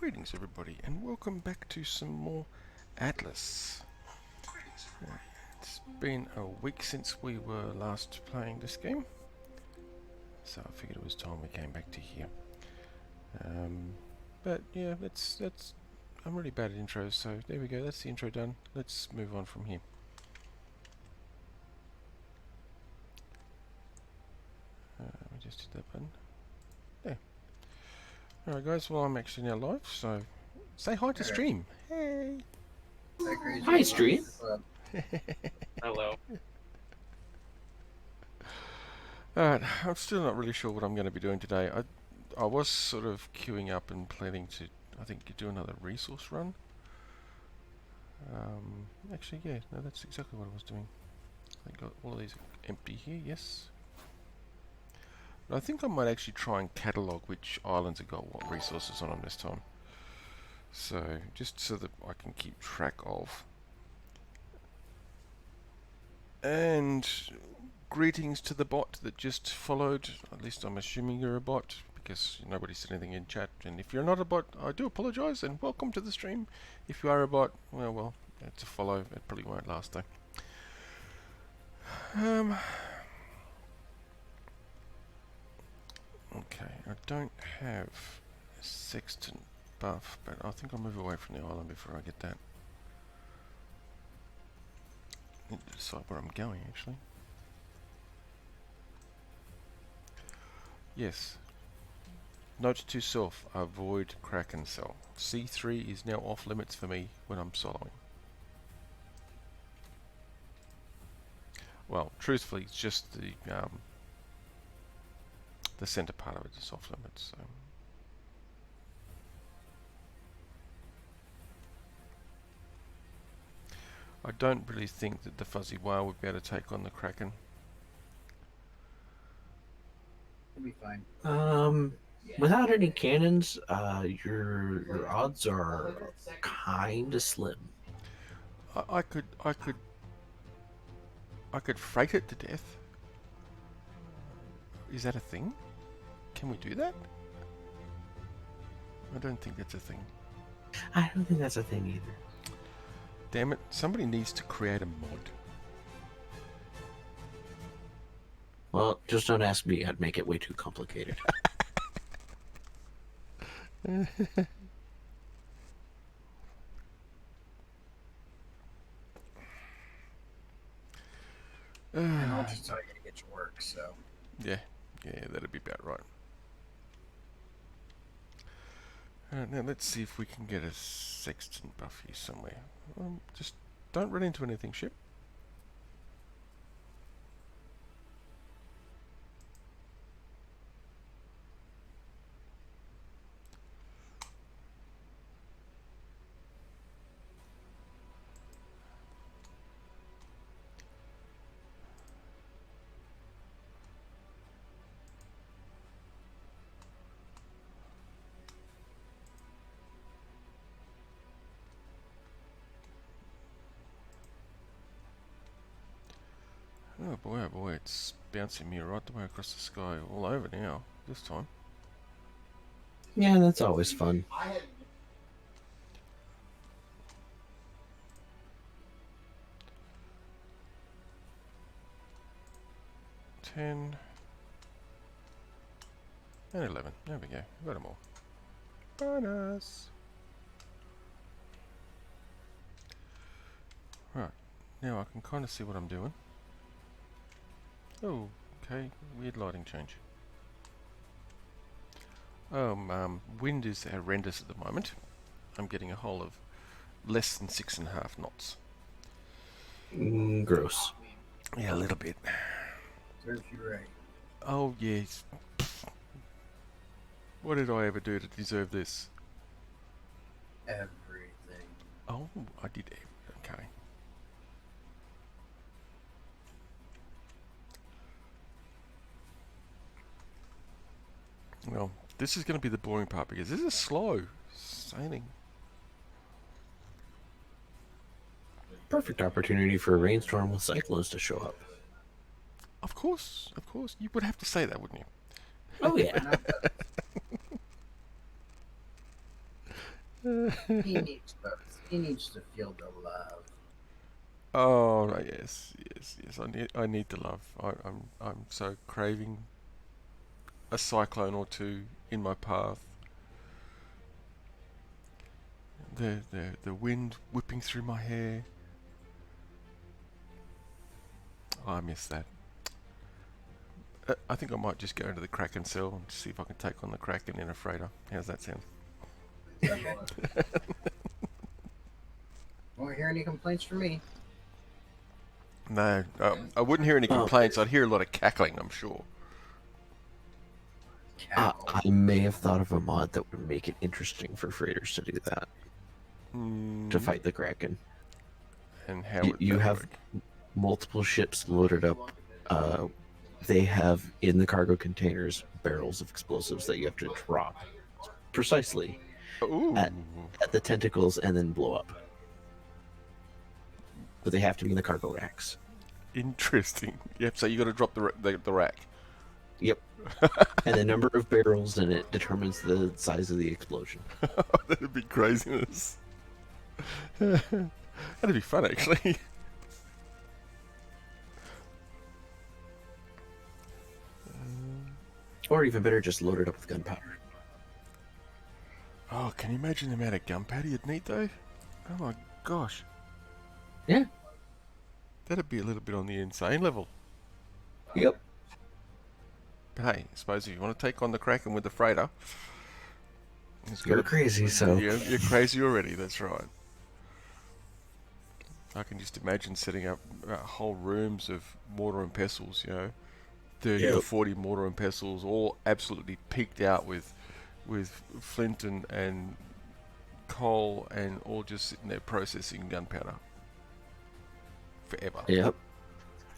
Greetings everybody and welcome back to some more Atlas. It's been a week since we were last playing this game, so I figured it was time we came back to here. But yeah, that's I'm really bad at intros, so there we go, that's the intro done. Let's move on from here. Let me just hit that button. There. Alright guys, well I'm actually now live, so say hi to stream. Hey! Hi, stream. Hello. Alright, I'm still not really sure what I'm going to be doing today. I was sort of queuing up and planning to, I think, do another resource run. Actually, yeah, no, that's exactly what I was doing. I got all of these empty here, yes. But I think I might actually try and catalogue which islands have got what resources on them this time. So, just so that I can keep track of. And greetings to the bot that just followed. At least I'm assuming you're a bot, because nobody said anything in chat. And if you're not a bot, I do apologise and welcome to the stream. If you are a bot, well, it's a follow. It probably won't last though. Okay, I don't have a sextant buff, but I think I'll move away from the island before I get that. I need to decide where I'm going actually. Yes. Note to self, avoid Kraken cell. C3 is now off limits for me when I'm soloing. Well, truthfully, it's just the center part of it is off limits. So. I don't really think that the fuzzy whale would be able to take on the Kraken. It'll be fine. Without any cannons, your odds are kind of slim. I could freight it to death. Is that a thing? Can we do that? I don't think that's a thing. I don't think that's a thing either. Damn it, somebody needs to create a mod. Well, just don't ask me. I'd make it way too complicated. And I'll just tell you to get to work, so. Yeah, that'd be about right. Now let's see if we can get a sextant buff here somewhere. Just don't run into anything, ship. Oh boy, it's bouncing me right the way across the sky, all over now, this time. Yeah, that's always fun. $10 and 11. There we go. We've got them all. Bonus! Right. Now I can kind of see what I'm doing. Oh, okay. Weird lighting change. Wind is horrendous at the moment. I'm getting a whole of less than 6.5 knots. Gross. Yeah, a little bit. Serves you right. Oh, yes. What did I ever do to deserve this? Everything. Oh, I did. Okay. Well, this is going to be the boring part because this is slow sailing. Perfect opportunity for a rainstorm with cyclones to show up. Of course. You would have to say that, wouldn't you? Oh, yeah. He needs both. He needs to feel the love. Oh right, yes, yes, yes. I need the love. I'm so craving a cyclone or two in my path. The wind whipping through my hair. Oh, I miss that. I think I might just go into the Kraken cell and see if I can take on the Kraken in a freighter. How's that sound? Okay. Won't hear any complaints from me. No, I wouldn't hear any Well, complaints. I'd hear a lot of cackling, I'm sure. Cackle. I may have thought of a mod that would make it interesting for freighters to do that, to fight the Kraken. And how You, would you that have work? multiple ships loaded up. They have in the cargo containers barrels of explosives that you have to drop precisely Ooh, at the tentacles and then blow up. But they have to be in the cargo racks. interesting. Yep. So you got to drop the rack. Yep. And the number of barrels in it determines the size of the explosion. That'd be craziness. That'd be fun, actually. Or even better, just load it up with gunpowder. Oh, can you imagine the amount of gunpowder you'd need, though? Oh my gosh. Yeah. That'd be a little bit on the insane level. Yep. But hey, I suppose if you want to take on the Kraken with the freighter, You're crazy, so. You're crazy already. That's right. I can just imagine setting up whole rooms of mortar and pestles. 30 or Yep. 40 mortar and pestles, all absolutely peaked out with flint and coal, and all just sitting there processing gunpowder forever. Yep.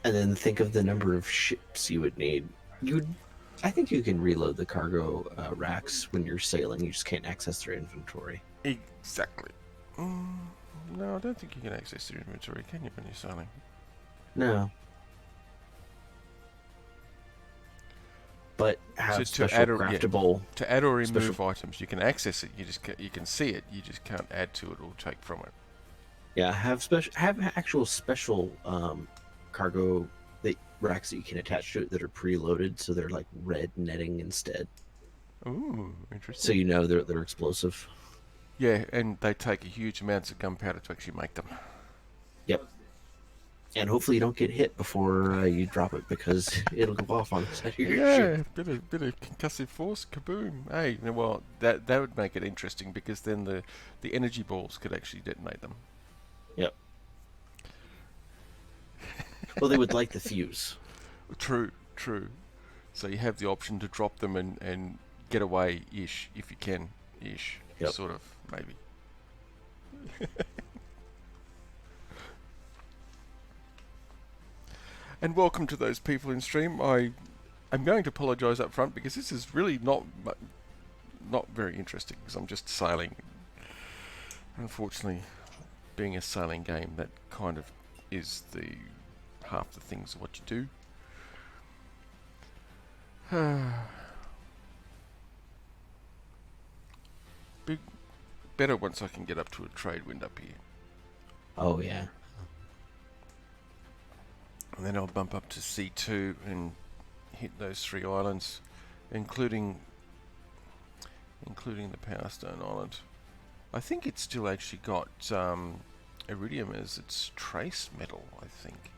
And then think of the number of ships you would need. I think you can reload the cargo racks when you're sailing. You just can't access their inventory. Exactly. No, I don't think you can access your inventory, can you, when you're sailing? No. But have So special to add craftable. to add or remove Special- items, you can access it. You can see it. You just can't add to it or take from it. Yeah, have actual special cargo racks that you can attach to it that are preloaded, so they're like red netting instead, Ooh, interesting. so you know they're explosive. Yeah, and they take a huge amounts of gunpowder to actually make them. Yep. And hopefully you don't get hit before you drop it, because it'll go off on the side of your ship. Yeah, bit of concussive force, kaboom. Hey, well, that would make it interesting, because then the energy balls could actually detonate them. Yep. Well, they would light the fuse. True. So you have the option to drop them and get away-ish, if you can-ish, Yep. sort of, maybe. And welcome to those people in stream. I'm going to apologise up front, because this is really not very interesting, because I'm just sailing. Unfortunately, being a sailing game, that kind of is the half the things of what you do. Better once I can get up to a trade wind up here. Oh yeah. And then I'll bump up to C2 and hit those 3 islands, including the Power Stone Island. I think it's still actually got iridium as its trace metal, I think.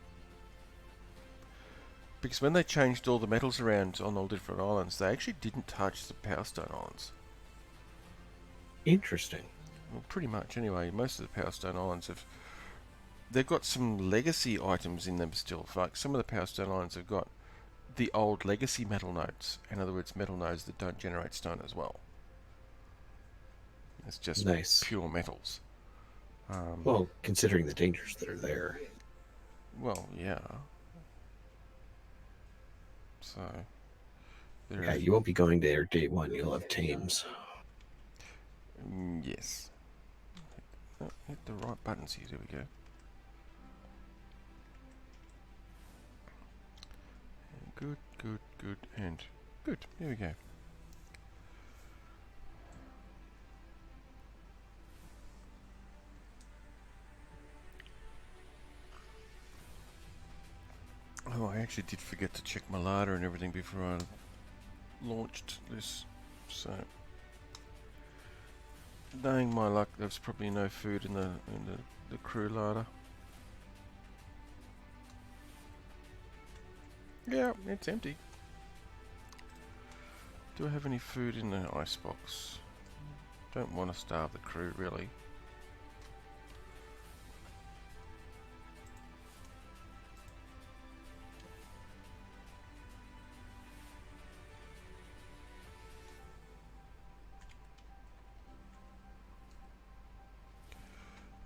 Because when they changed all the metals around on all different islands, they actually didn't touch the Power Stone Islands. Interesting. Well, pretty much anyway. Most of the Power Stone Islands they've got some legacy items in them still. Like some of the Power Stone Islands have got the old legacy metal nodes. In other words, metal nodes that don't generate stone as well. It's just Nice. pure metals. Well, considering the dangers that are there. Well, yeah. So Yeah, you won't be going there day one. You'll have tames. Yes. Oh, hit the right buttons here. There we go. Good, and good. Here we go. actually did forget to check my larder and everything before I launched this, so knowing my luck, there's probably no food in the crew larder. Yeah, it's empty. Do I have any food in the icebox? Don't want to starve the crew, really.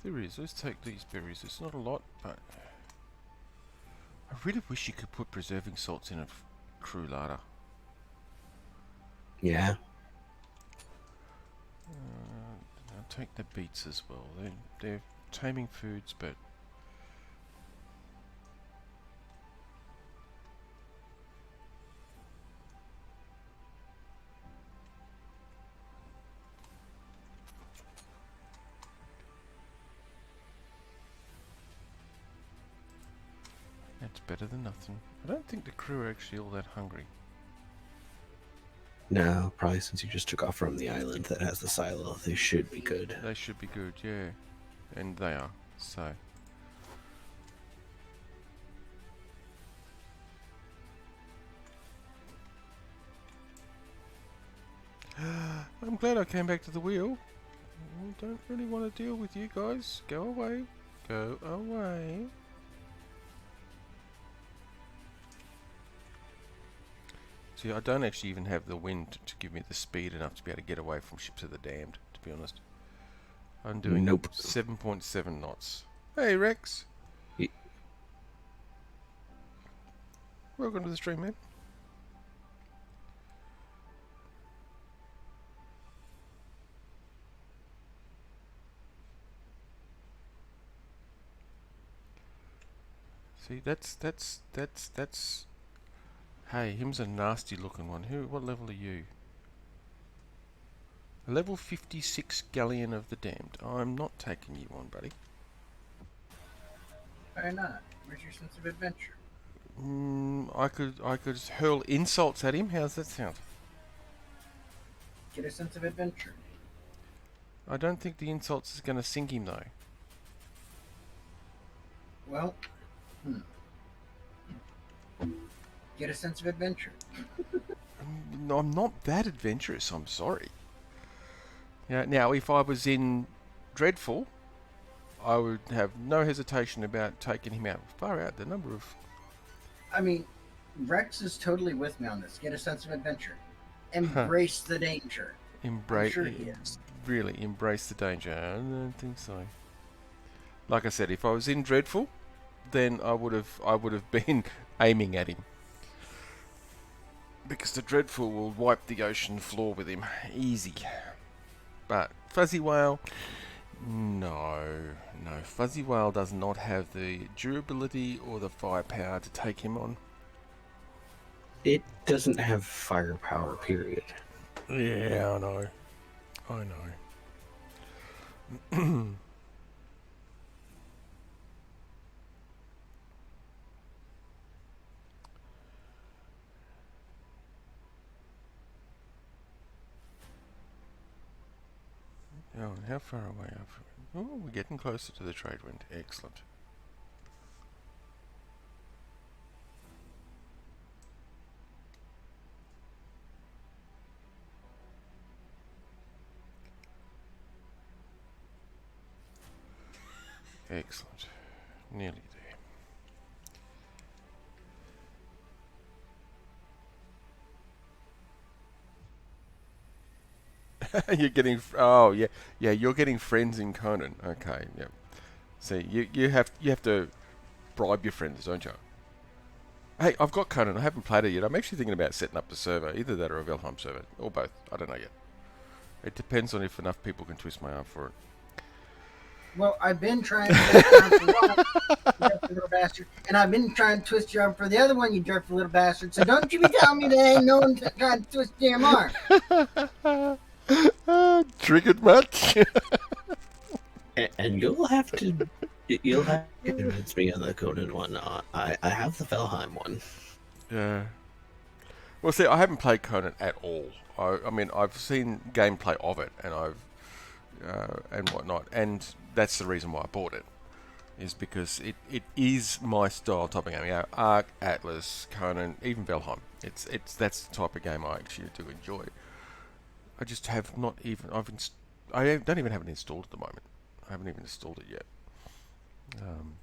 There is. Let's take these berries. It's not a lot, but I really wish you could put preserving salts in a crew larder. Yeah. I'll take the beets as well. They're taming foods, but that's better than nothing. I don't think the crew are actually all that hungry. No, probably since you just took off from the island that has the silo, they should be good. They should be good, yeah. And they are, so. I'm glad I came back to the wheel. I don't really want to deal with you guys. Go away. Go away. See, I don't actually even have the wind to give me the speed enough to be able to get away from ships of the damned, to be honest. I'm doing Nope. 7.7 knots. Hey, Rex. Ye- Welcome to the stream, man. See, that's. Hey, him's a nasty looking one. What level are you? Level 56 Galleon of the Damned. I'm not taking you on, buddy. Why not? Where's your sense of adventure? I could hurl insults at him. How's that sound? Get a sense of adventure. I don't think the insults is going to sink him though. Well, get a sense of adventure. No, I'm not that adventurous. I'm sorry. Now, if I was in Dreadful, I would have no hesitation about taking him out. Far out. The number of... I mean, Rex is totally with me on this. Get a sense of adventure. Embrace the danger. Embrace... I'm sure he is. Really, embrace the danger. I don't think so. Like I said, if I was in Dreadful, then I would have been aiming at him. Because the Dreadful will wipe the ocean floor with him. Easy. But Fuzzy Whale... No. Fuzzy Whale does not have the durability or the firepower to take him on. It doesn't have firepower, period. Yeah, I know. Oh, and how far away are we? Oh, we're getting closer to the trade wind. Excellent. Excellent. Nearly there. You're getting... Oh, yeah. Yeah, you're getting friends in Conan. Okay, yeah. See, you have to bribe your friends, don't you? Hey, I've got Conan. I haven't played it yet. I'm actually thinking about setting up a server. Either that or a Valheim server. Or both. I don't know yet. It depends on if enough people can twist my arm for it. Well, I've been trying to twist your arm for one, you dirty little bastard, and I've been trying to twist your arm for the other one, you dirty little bastard. So don't you be telling me that ain't no one trying to twist your arm. Triggered much? And you'll have to You'll have to convince me on the Conan one. I have the Valheim one. Yeah. Well, see, I haven't played Conan at all. I mean, I've seen gameplay of it, and and whatnot, and that's the reason why I bought it. Is because it is my style type of game. You know, Ark, Atlas, Conan, even Valheim. It's that's the type of game I actually do enjoy. I just have not even I don't even have it installed at the moment. I haven't even installed it yet. Um,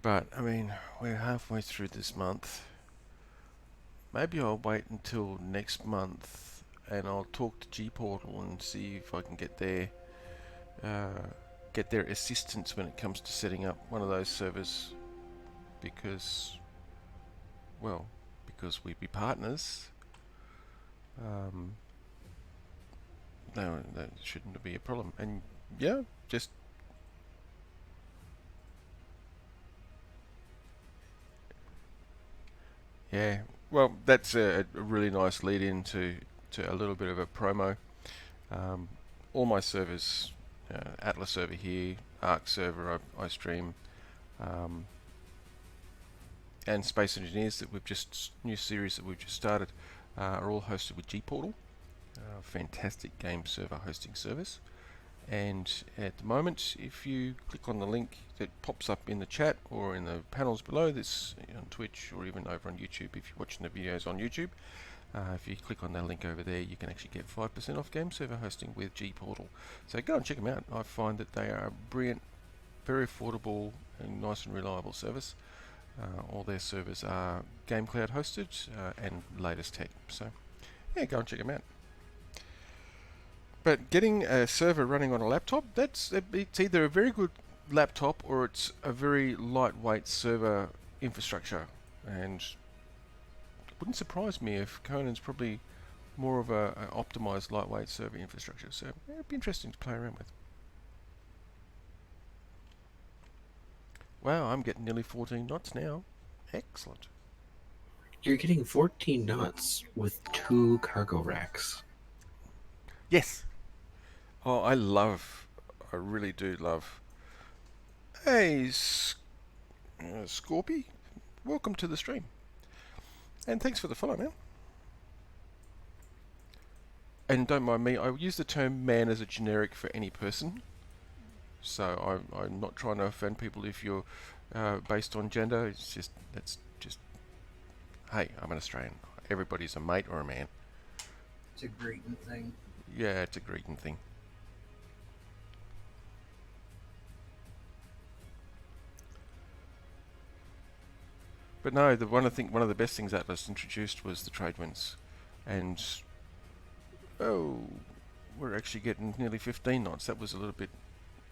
but I mean, we're halfway through this month. Maybe I'll wait until next month and I'll talk to G Portal and see if I can uh, get their assistance when it comes to setting up one of those servers. Because, well, because we be partners, um, no, that shouldn't be a problem. And yeah, just yeah. Well, that's a really nice lead in to a little bit of a promo. Um, all my servers, Atlas server here, Arc server I stream, um, and Space Engineers that we've just new series that we've just started are all hosted with G Portal. Fantastic game server hosting service. And at the moment, if you click on the link that pops up in the chat or in the panels below this on Twitch or even over on YouTube, if you're watching the videos on YouTube, if you click on that link over there, you can actually get 5% off game server hosting with G Portal. So go and check them out. I find that they are a brilliant, very affordable, and nice and reliable service. All their servers are Game Cloud hosted and latest tech. So yeah, go and check them out. But getting a server running on a laptop, it's either a very good laptop or it's a very lightweight server infrastructure. And it wouldn't surprise me if Conan's probably more of an optimized lightweight server infrastructure. So yeah, it'd be interesting to play around with. Wow, I'm getting nearly 14 knots now. Excellent. You're getting 14 knots with 2 cargo racks. Yes. Oh, I really do love. Hey, Scorpy, welcome to the stream. And thanks for the follow, man. And don't mind me, I use the term man as a generic for any person. So I'm not trying to offend people if you're based on gender. That's just, hey, I'm an Australian. Everybody's a mate or a man. It's a greeting thing. Yeah, it's a greeting thing. But no, one of the best things Atlas introduced was the trade winds, and oh, we're actually getting nearly 15 knots. That was a little bit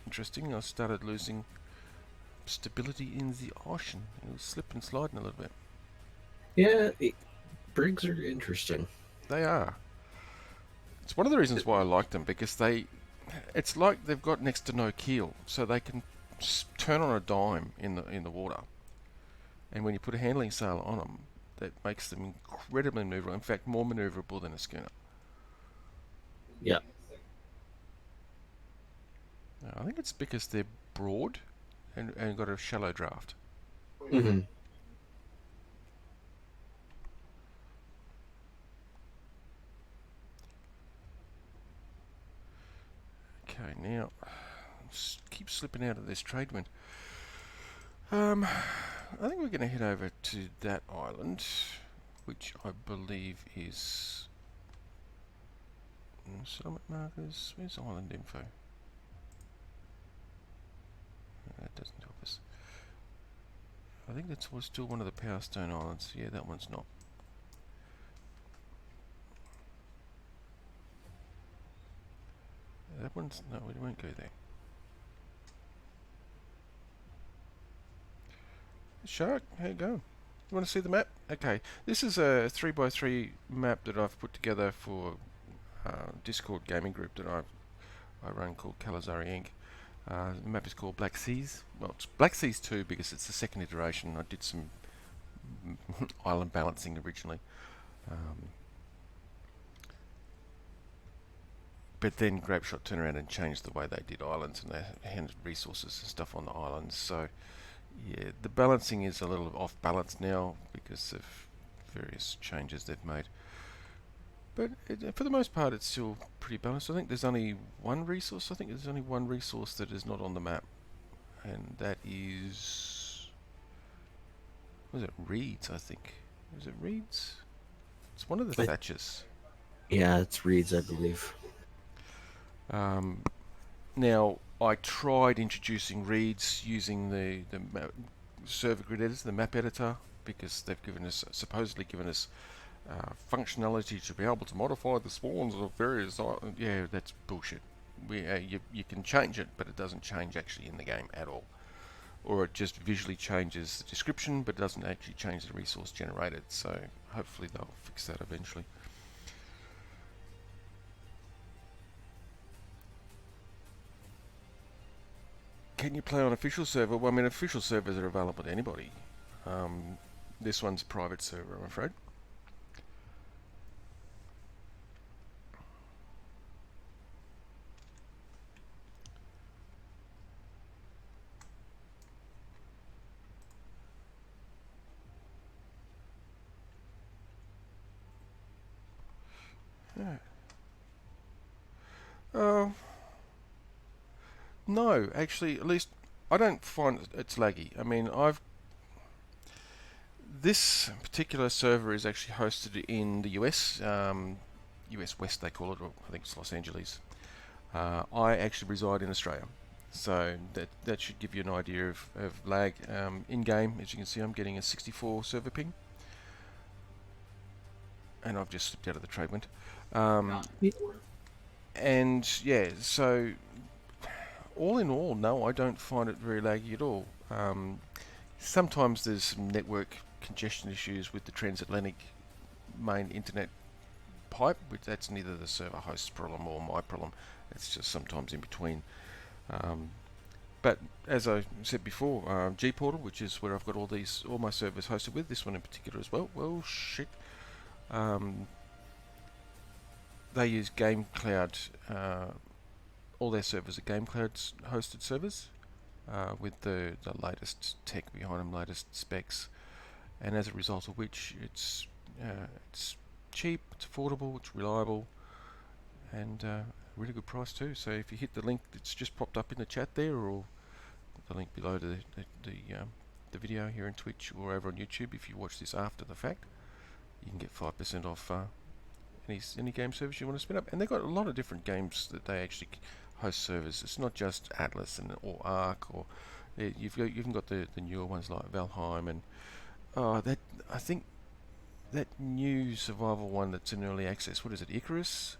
interesting. I started losing stability in the ocean. It was slipping and sliding a little bit. Yeah, brigs are interesting. They are. It's one of the reasons why I like them because it's like they've got next to no keel, so they can turn on a dime in the water. And when you put a handling sail on them, that makes them incredibly maneuverable. In fact, more maneuverable than a schooner. Yeah. I think it's because they're broad and got a shallow draft. Mm-hmm. Okay, now keep slipping out of this trade wind. I think we're going to head over to that island, which I believe is settlement markers. Where's island info? That doesn't help us. I think that's still one of the Power Stone Islands. Yeah, that one's not. That one's no. We won't go there. Shark, how you going? You want to see the map? Okay, this is a 3x3 map that I've put together for Discord gaming group that I run called Calizari Inc. The map is called Black Seas. Well, it's Black Seas 2 because it's the second iteration. I did some island balancing originally. but then Grapeshot turned around and changed the way they did islands, and they handed resources and stuff on the islands. So yeah, the balancing is a little off balance now because of various changes they've made. But for the most part, it's still pretty balanced. I think there's only one resource. I think there's only one resource that is not on the map, and that is, was it reeds? I think. Is it reeds? It's one of the thatches. Yeah, it's reeds, I believe. Now, I tried introducing reads using the server grid editor, the map editor, because they've supposedly given us functionality to be able to modify the spawns of various islands. Yeah, that's bullshit. You can change it, but it doesn't change actually in the game at all. Or it just visually changes the description, but doesn't actually change the resource generated. So hopefully they'll fix that eventually. Can you play on official server? Well, I mean, official servers are available to anybody. This one's a private server, I'm afraid. Yeah. No, actually, at least I don't find it's laggy. I mean, this particular server is actually hosted in the US, US West they call it, or I think it's Los Angeles. I actually reside in Australia, so that should give you an idea of lag. In game, as you can see, I'm getting a 64 server ping, and I've just slipped out of the trade wind. And yeah, so all in all, no, I don't find it very laggy at all. Sometimes there's some network congestion issues with the transatlantic main internet pipe, which that's neither the server host's problem or my problem. It's just sometimes in between. But as I said before, Gportal, which is where I've got all my servers hosted with, this one in particular as well. Well, shit. They use GameCloud. All their servers are GameCloud hosted servers with the latest tech behind them, latest specs, and as a result of which it's cheap, it's affordable, it's reliable, and a really good price too. So if you hit the link that's just popped up in the chat there, or the link below the video here on Twitch or over on YouTube, if you watch this after the fact, you can get 5% off any game service you want to spin up. And they've got a lot of different games that they actually host servers. It's not just Atlas or Ark, or you've even got the newer ones like Valheim, and I think that new survival one that's in early access. What is it, Icarus?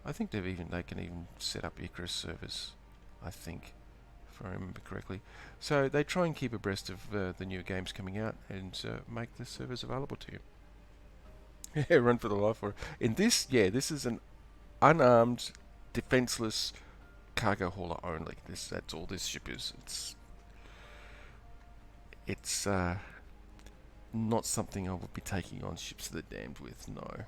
I think they can even set up Icarus servers, I think, if I remember correctly. So they try and keep abreast of the new games coming out and make the servers available to you. Yeah, run for the life for it. In this, this is an unarmed, defenseless cargo hauler only. That's all this ship is. It's not something I would be taking on ships of the damned with. No.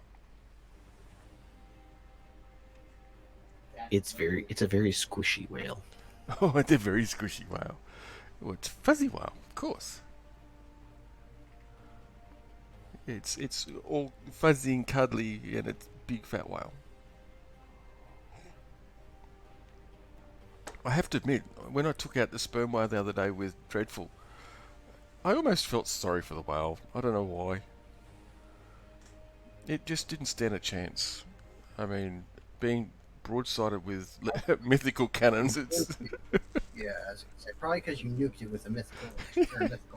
It's a very squishy whale. Oh, it's a very squishy whale. Oh, it's fuzzy whale, of course. It's all fuzzy and cuddly, and it's big fat whale. I have to admit, when I took out the sperm whale the other day with Dreadful, I almost felt sorry for the whale. I don't know why. It just didn't stand a chance. I mean, being broadsided with mythical cannons, it's... Yeah, I was gonna say, probably because you nuked it with a mythical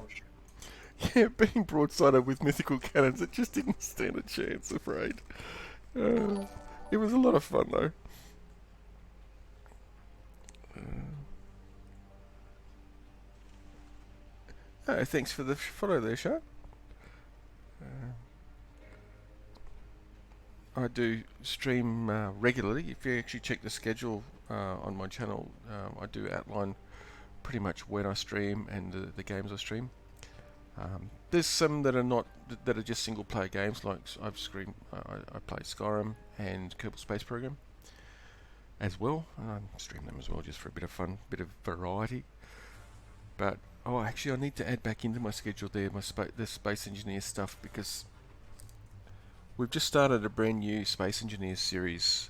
ship. Yeah, being broadsided with mythical cannons, it just didn't stand a chance, afraid. It was a lot of fun, though. Oh, thanks for the follow there, Shark. I do stream regularly. If you actually check the schedule on my channel, I do outline pretty much when I stream and the games I stream. There's some that are just single player games, like I play Skyrim and Kerbal Space Program, as well. Stream them as well just for a bit of fun, bit of variety. But actually, I need to add back into my schedule there the Space Engineer stuff, because we've just started a brand new Space Engineer series.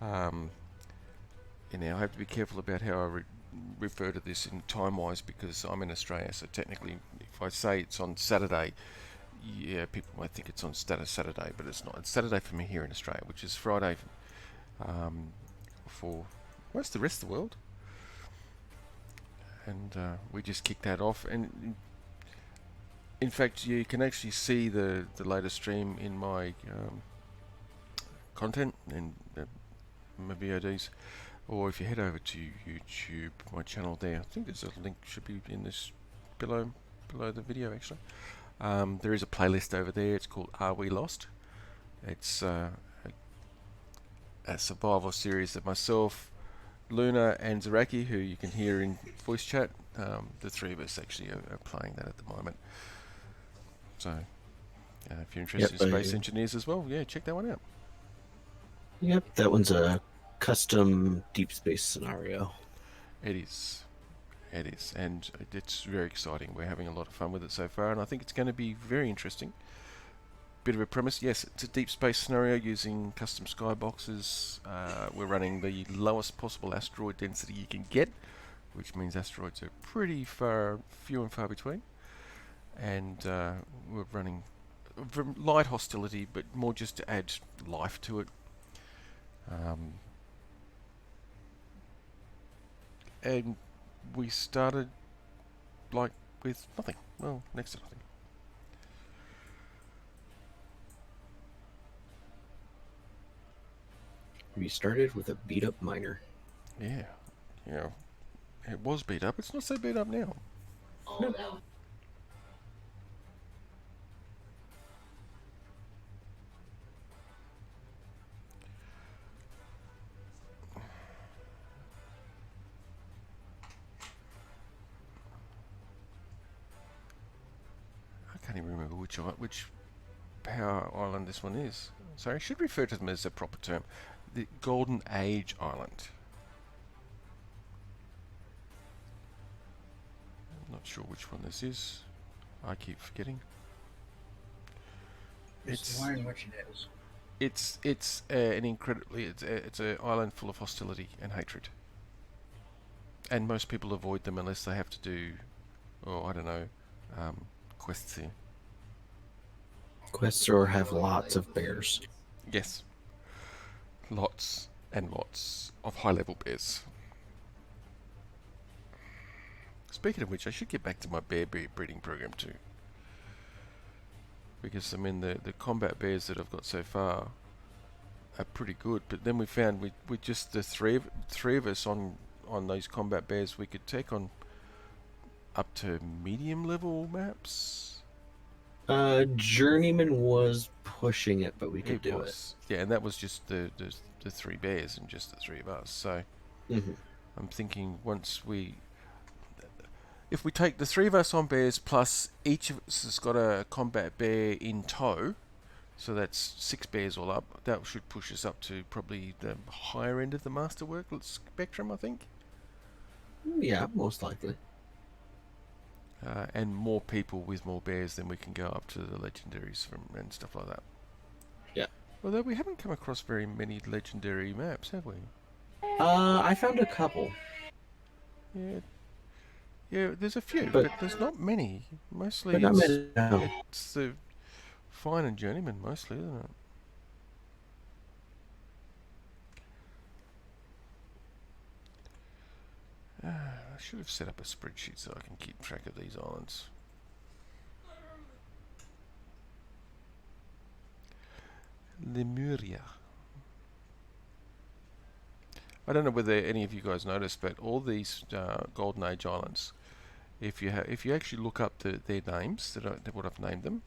And now I have to be careful about how I refer to this in time-wise, because I'm in Australia, so technically if I say it's on Saturday, yeah, people might think it's on Saturday, but it's not. It's Saturday for me here in Australia, which is Friday for most of the rest of the world. And we just kicked that off. And in fact, you can actually see the latest stream in my content and my VODs. Or if you head over to YouTube, my channel there, I think there's a link, should be in this below the video actually. There is a playlist over there. It's called Are We Lost? It's a survival series that myself, Luna, and Zaraki, who you can hear in voice chat, the three of us actually are playing that at the moment. So if you're interested in Space Engineers as well, yeah, check that one out. Yep, that one's a custom deep space scenario. It is, and it's very exciting. We're having a lot of fun with it so far, and I think it's going to be very interesting. Bit of a premise, yes, it's a deep space scenario using custom skyboxes. We're running the lowest possible asteroid density you can get, which means asteroids are pretty few and far between. And we're running light hostility, but more just to add life to it. And we started with nothing. Well, next to nothing. We started with a beat up miner. Yeah. It was beat up. It's not so beat up now. No. I can't even remember which power island this one is. Sorry, I should refer to them as a proper term. The Golden Age Island. I'm not sure which one this is. I keep forgetting. It's learn which it is. It's an incredibly it's an island full of hostility and hatred. And most people avoid them unless they have to do, I don't know, quests here. Quests or have lots of bears. Yes. Lots and lots of high-level bears. Speaking of which, I should get back to my bear breeding program too. Because, I mean, the combat bears that I've got so far are pretty good. But then we found with just the three of us on those combat bears, we could take on up to medium level maps. Journeyman was pushing it, but we could do it. Yeah, and that was just the three bears and just the three of us. So I'm thinking if we take the three of us on bears plus each of us has got a combat bear in tow, so that's 6 bears all up. That should push us up to probably the higher end of the masterwork spectrum, I think. Yeah, most likely. And more people with more bears, then we can go up to the legendaries and stuff like that. Yeah. Although we haven't come across very many legendary maps, have we? I found a couple. Yeah, there's a few, but there's not many. Mostly it's the Fine and Journeyman, mostly, isn't it? I should have set up a spreadsheet so I can keep track of these islands. Lemuria. I don't know whether any of you guys noticed, but all these Golden Age islands, if you actually look up their names, what I've named them,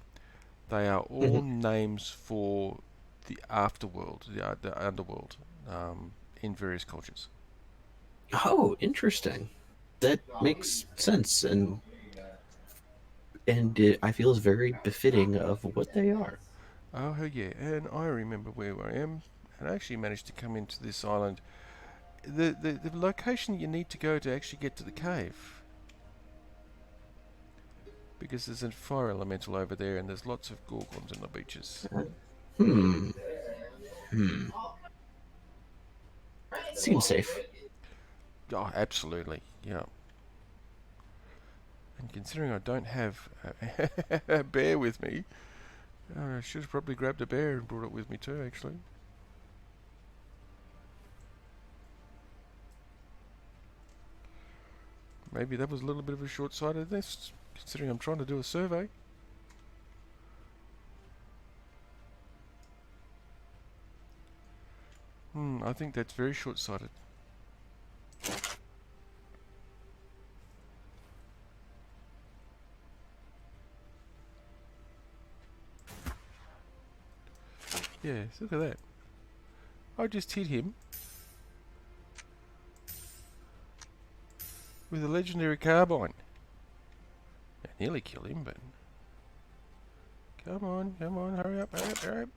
they are all names for the afterworld, the underworld, in various cultures. Oh, interesting. That makes sense, and I feel is very befitting of what they are. Oh hell yeah! And I remember where I am, and I actually managed to come into this island the location you need to go to actually get to the cave. Because there's a fire elemental over there and there's lots of gorgons in the beaches. Hmm. Seems safe. Oh, absolutely, yeah. And considering I don't have a bear with me, I should have probably grabbed a bear and brought it with me too, actually. Maybe that was a little bit of a short-sightedness, considering I'm trying to do a survey. I think that's very short-sighted. Yeah, look at that. I just hit him with a legendary carbine. I nearly killed him, but... Come on, hurry up, hurry up, hurry up.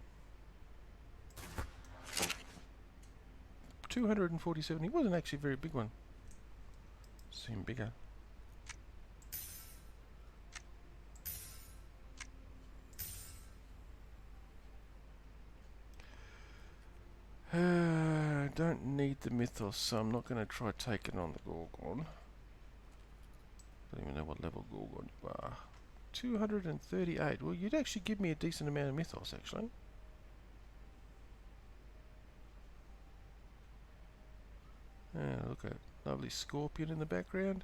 247. He wasn't actually a very big one. Seemed bigger. Don't need the mythos, so I'm not going to try taking on the Gorgon. Don't even know what level Gorgon you are. 238. Well, you'd actually give me a decent amount of mythos, actually. Look at a lovely scorpion in the background.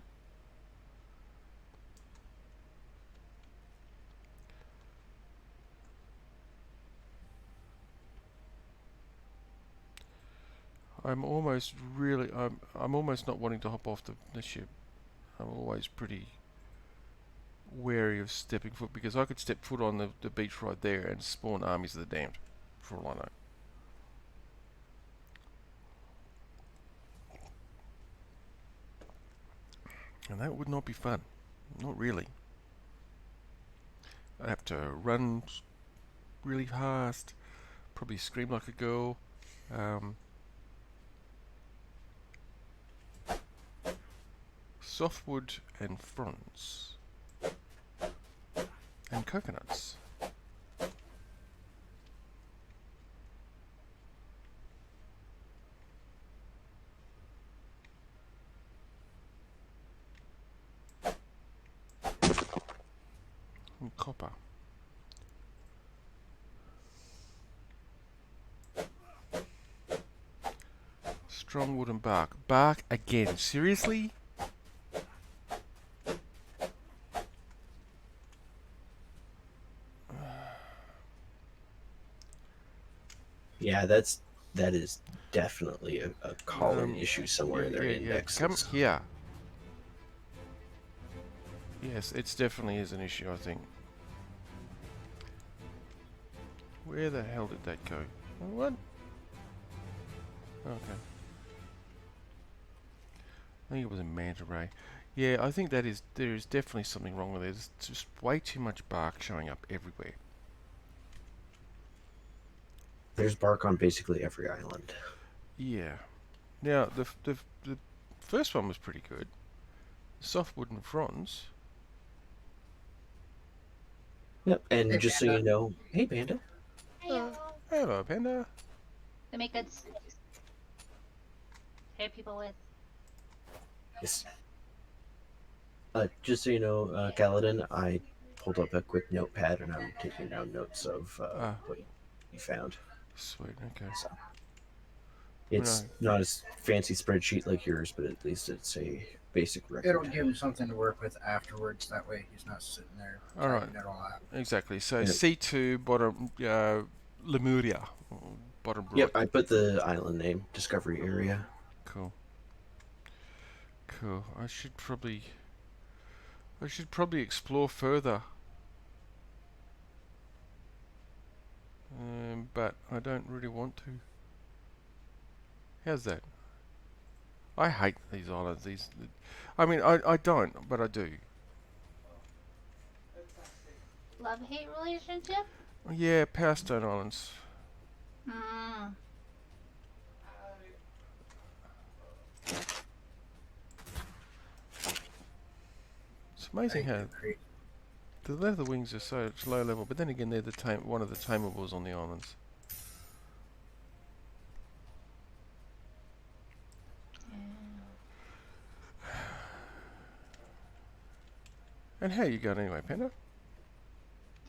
I'm almost not wanting to hop off the ship. I'm always pretty wary of stepping foot because I could step foot on the beach right there and spawn armies of the damned, for all I know. And that would not be fun. Not really. I'd have to run really fast, probably scream like a girl. Softwood and fronds. And coconuts. And copper. Strong wood and bark. Bark again. Seriously? Yeah, that is definitely a common issue somewhere in their indexes. Come here. Yes, it definitely is an issue, I think. Where the hell did that go? What? Okay. I think it was a manta ray. Yeah, I think there is definitely something wrong with it. There's just way too much bark showing up everywhere. There's bark on basically every island. Yeah. Now the first one was pretty good. Softwood and fronds. Yep, and Hey, just so Panda. you know, hey Panda. Hello, panda. They make good sticks. Hit people with. Yes. Just so you know, Kaladin, I pulled up a quick notepad and I'm taking down notes of what you found. Sweet. Okay. So it's not as fancy spreadsheet like yours, but at least it's a basic record. It'll give him something to work with afterwards. That way he's not sitting there All right. typing it all out. Exactly. So Yep. C2 bottom Lemuria. Bottom right. Yep, I put the island name, Discovery Area. Cool. Cool. I should probably explore further. But I don't really want to. How's that? I hate these islands. I mean, I don't, but I do. Love-hate relationship? Yeah, Power Stone Islands. Hmm. amazing how Great. the leather wings are so low level, but then again, they're the one of the tamables on the islands. And how you going anyway, Panda?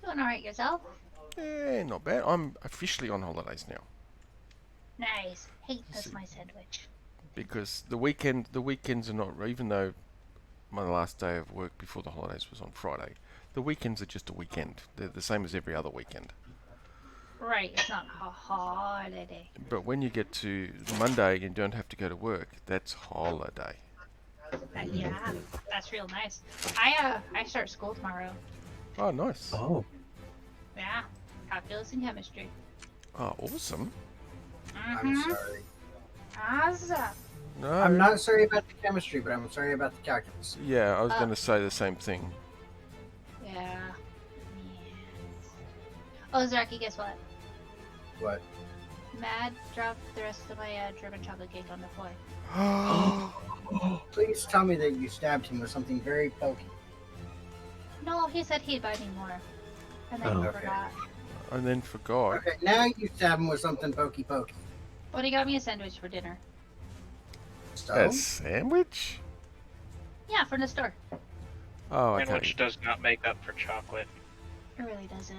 Doing alright yourself? Eh, not bad. I'm officially on holidays now Nice. Hate See. this my sandwich. because the weekends are not. Even though my last day of work before the holidays was on Friday, the weekends are just a weekend. They're the same as every other weekend. Right, it's not a holiday. But when you get to Monday and you don't have to go to work, that's holiday. Yeah, that's real nice. I start school tomorrow. Oh, nice. Oh, Yeah, calculus and chemistry. Oh, awesome. I'm sorry. Awesome. No. I'm not sorry about the chemistry, but I'm sorry about the calculus. Yeah, I was going to say the same thing. Yeah. Oh, Zarky, guess what? What? Mad dropped the rest of my German chocolate cake on the floor. Please tell me that you stabbed him with something very pokey. No, he said he'd buy me more. And then Oh. he Okay. forgot. And then forgot. Okay, now you stab him with something pokey pokey. But he got me a sandwich for dinner. So, A sandwich? Yeah, from the store. Oh, okay. Sandwich does not make up for chocolate. It really doesn't.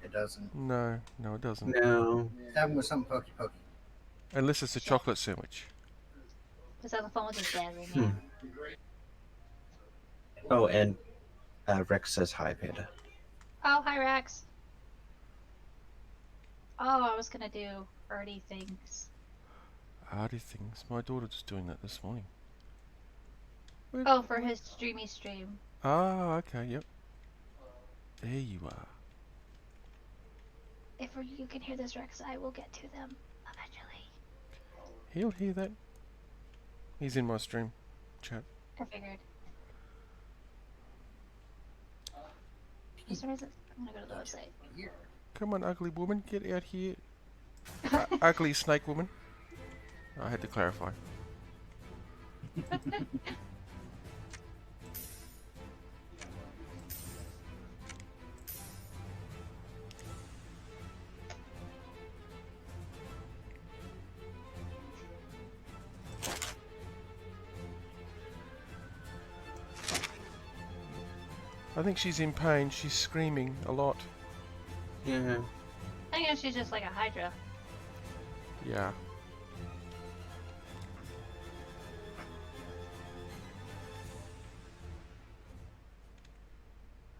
it doesn't. No, it doesn't. no. Stab him with something pokey pokey. Unless it's a chocolate sandwich. He's on the phone with his dad right now. Oh, and Rex says hi, Panda. Oh, hi, Rex. Oh, I was gonna do arty things. Arty things. My daughter's doing that this morning. Oh, for his streamy stream. Ah, okay, yep. There you are. If you can hear this, Rex, I will get to them eventually. He'll hear that. He's in my stream chat. I figured. For some reason, I'm gonna go to the website. Here. Come on, ugly woman, get out here. Ugly snake woman. I had to clarify. I think she's in pain. She's screaming a lot. Yeah. I guess she's just like a Hydra. Yeah.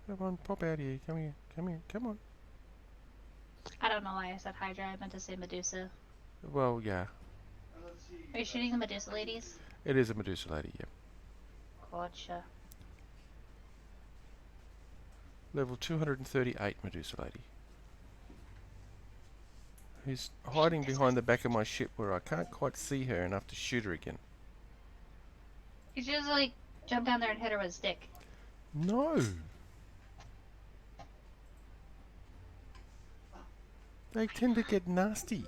Come on, pop out here. Come here. Come here. Come on. I don't know why I said Hydra. I meant to say Medusa. Well, yeah. Are you shooting the Medusa ladies? It is a Medusa lady, yeah. Gotcha. Level 238 Medusa lady. Who's hiding behind the back of my ship where I can't quite see her enough to shoot her again. You should just like jump down there and hit her with a stick. No! They tend to get nasty.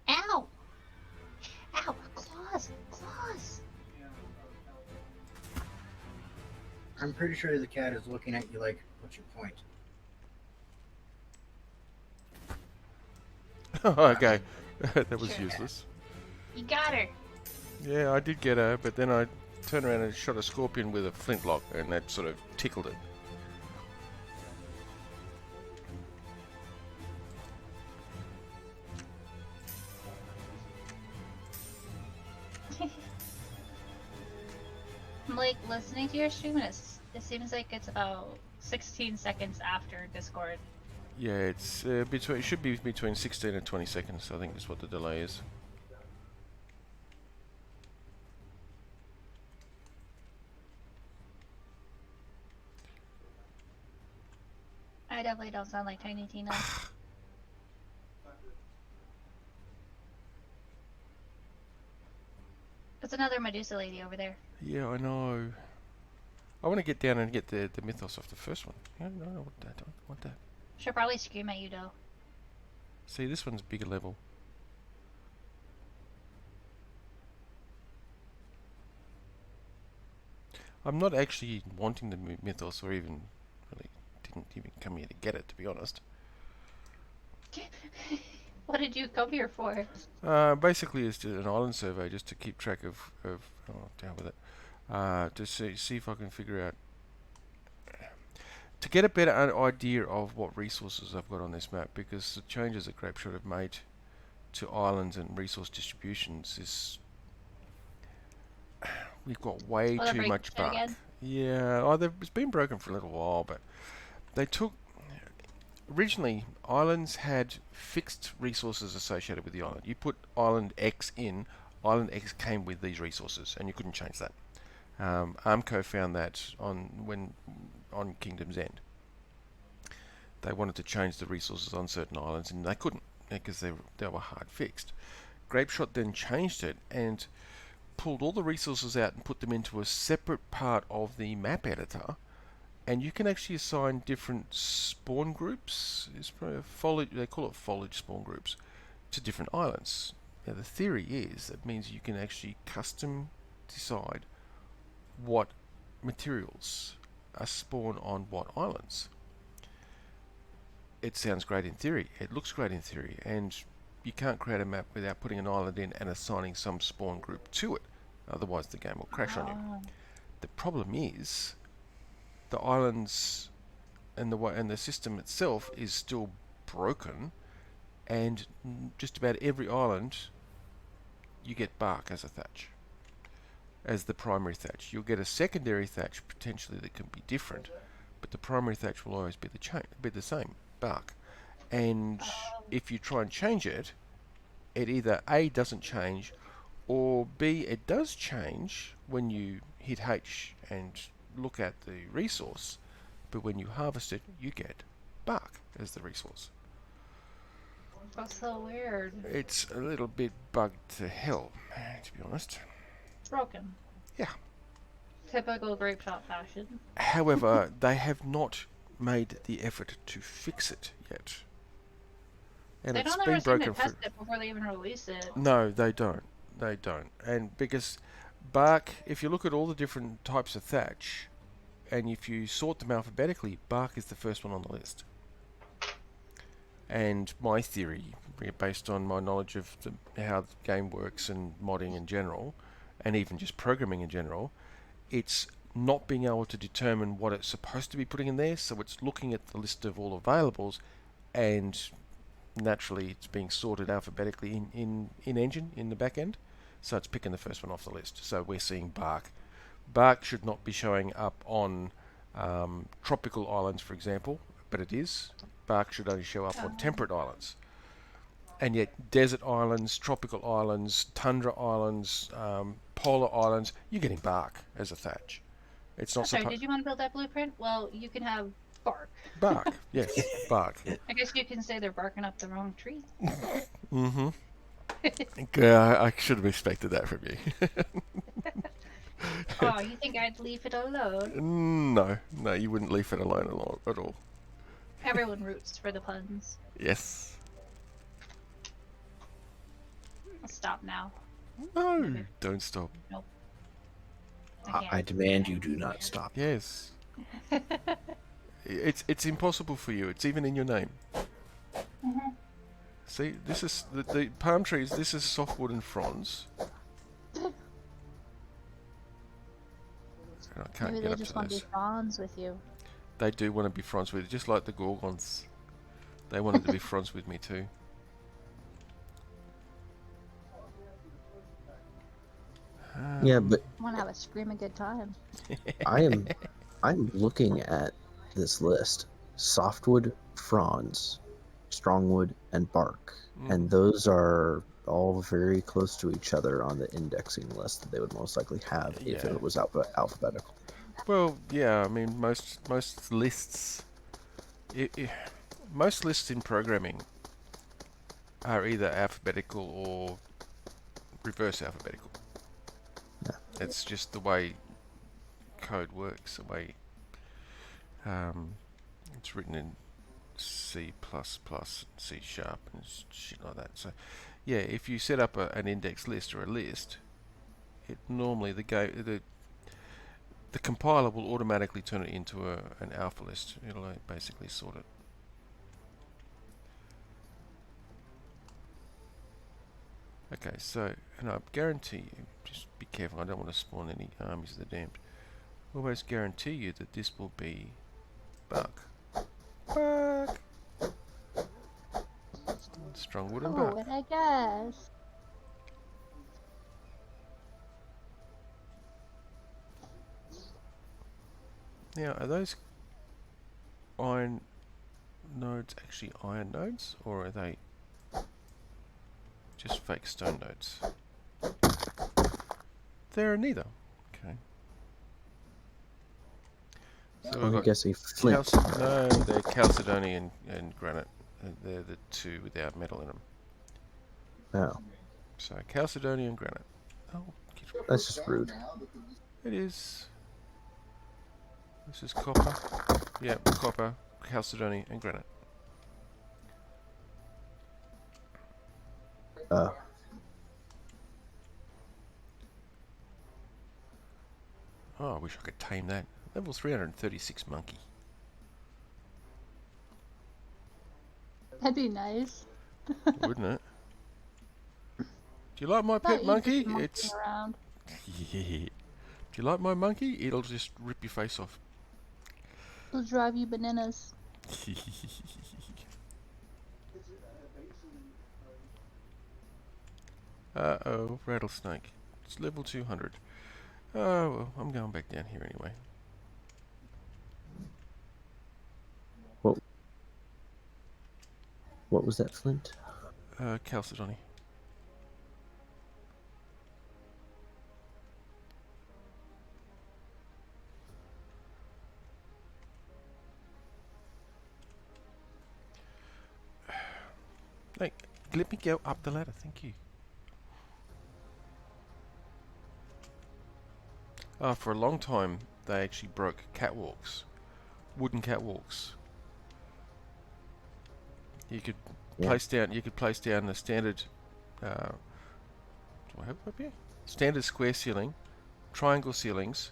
Ow! Ow! Claws! Claws! I'm pretty sure the cat is looking at you like, what's your point? Okay. That was Sure. useless. You got her! Yeah, I did get her, but then I turned around and shot a scorpion with a flintlock, and that sort of tickled it. I'm like listening to your stream and it seems like it's about 16 seconds after Discord. Yeah, it's between. It should be between 16 and 20 seconds. I think is what the delay is. I definitely don't sound like Tiny Tina. It's another Medusa lady over there. Yeah, I know. I want to get down and get the mythos off the first one. Yeah, no, I want that. I don't want that. She'll probably scream at you though. See, this one's bigger level. I'm not actually wanting the mythos, or even really didn't even come here to get it, to be honest. What did you come here for? Basically, it's just an island survey just to keep track of down with it. To see if I can figure out, to get a better idea of what resources I've got on this map, because the changes that Grapeshot have made to islands and resource distributions is, we've got way Oh, they're too breaking much shit bark. again? Yeah, it's been broken for a little while, but they took, originally islands had fixed resources associated with the island. You put island X in, island X came with these resources, and you couldn't change that. Armco found that on Kingdom's End. They wanted to change the resources on certain islands, and they couldn't because they were hard fixed. Grapeshot then changed it and pulled all the resources out and put them into a separate part of the map editor, and you can actually assign different spawn groups. It's probably foliage, they call it foliage spawn groups, to different islands. Now the theory is that means you can actually custom decide what materials are spawned on what islands. It sounds great in theory, it looks great in theory, and you can't create a map without putting an island in and assigning some spawn group to it, otherwise the game will crash on you. Oh. The problem is the islands and the system itself is still broken, and just about every island you get bark as a thatch, as the primary thatch. You'll get a secondary thatch potentially that can be different, but the primary thatch will always be the same, bark. And if you try and change it, it either A, doesn't change, or B, it does change when you hit H and look at the resource, but when you harvest it, you get bark as the resource. That's so weird. It's a little bit bugged to hell, to be honest. Broken. Yeah. Typical grape shot fashion. However, they have not made the effort to fix it yet. And They it's don't been ever seem to broken test for... it before they even release it. No, they don't. They don't. And because bark, if you look at all the different types of thatch, and if you sort them alphabetically, bark is the first one on the list. And my theory, based on my knowledge of how the game works and modding in general, and even just programming in general, it's not being able to determine what it's supposed to be putting in there, so it's looking at the list of all availables, and naturally it's being sorted alphabetically in engine, in the back end, so it's picking the first one off the list. So we're seeing bark. Bark should not be showing up on tropical islands, for example, but it is. Bark should only show up on temperate islands. And yet desert islands, tropical islands, tundra islands, polar islands, you're getting bark as a thatch. It's not Sorry, did you want to build that blueprint? Well, you can have bark. bark. Yes, bark. I guess you can say they're barking up the wrong tree. Mm-hmm. Yeah, I should have expected that from you. Oh, you think I'd leave it alone? No, you wouldn't leave it alone at all. Everyone roots for the puns. Yes. I'll stop now. No, don't stop. Nope. I demand you do not stop. Yes. It's impossible for you. It's even in your name. Mm-hmm. See, this is the palm trees. This is softwood and fronds. I can't Maybe get they up just to want to this. be fronds with you. They do want to be fronds with, just like the Gorgons. They wanted to be fronds with me too. Yeah, but I want to have a screaming good time. I'm looking at this list: softwood, fronds, strongwood, and bark, and those are all very close to each other on the indexing list that they would most likely have if Yeah. it was alphabetical. Well, yeah. I mean, most lists, most lists in programming are either alphabetical or reverse alphabetical. Yeah. It's just the way code works. The way it's written in C++, C#, and shit like that. So, yeah, if you set up an index list or a list, it normally the the compiler will automatically turn it into an alpha list. It'll basically sort it. Okay, so, and I guarantee you, just be careful, I don't want to spawn any armies of the damned. I almost guarantee you that this will be bark. Bark! Strong wood and Oh, bark. and I guess. Now, are those iron nodes actually iron nodes, or are they just fake stone nodes? They're neither. Okay. So we've I got guess a flint. no, they're Chalcedony and granite. They're the two without metal in them. Oh, So Chalcedony and granite. Oh, that's just rude. it is. This is copper. Yeah, copper, Chalcedony, and granite. Oh, I wish I could tame that. Level 336 monkey. That'd be nice. Wouldn't it? Do you like my Not pet you monkey? just monkeying It's around. yeah. Do you like my monkey? It'll just rip your face off. It'll drive you bananas. Uh-oh, rattlesnake. It's level 200. Oh, well, I'm going back down here anyway. What was that flint? Chalcedony. Like, let me go up the ladder, thank you. For a long time, they actually broke catwalks. Wooden catwalks. You could place down the standard, do I have it up here? Standard square ceiling, triangle ceilings,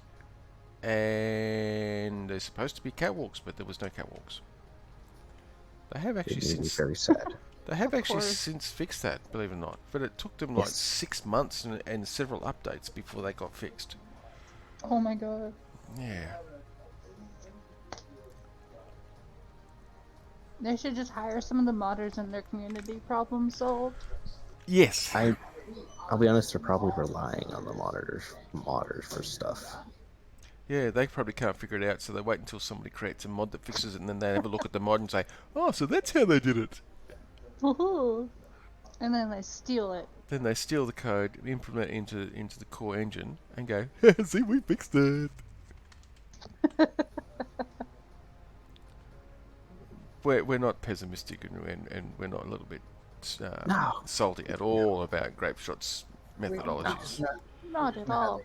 and there's supposed to be catwalks, but there was no catwalks. They have actually It made me since very sad. they have Of actually course. since fixed that, believe it or not. But it took them like Yes. 6 months and several updates before they got fixed. Oh my god. Yeah. They should just hire some of the modders in their community, problem solved. Yes. I'll be honest, they're probably relying on the modders for stuff. Yeah, they probably can't figure it out, so they wait until somebody creates a mod that fixes it, and then they have a look at the mod and say, "Oh, so that's how they did it." Woohoo! And then they steal it. Then they steal the code, implement it into the core engine, and go, "See, we fixed it." We're not pessimistic, and we're not a little bit No. salty at all about Grapeshot's methodologies. Not at all.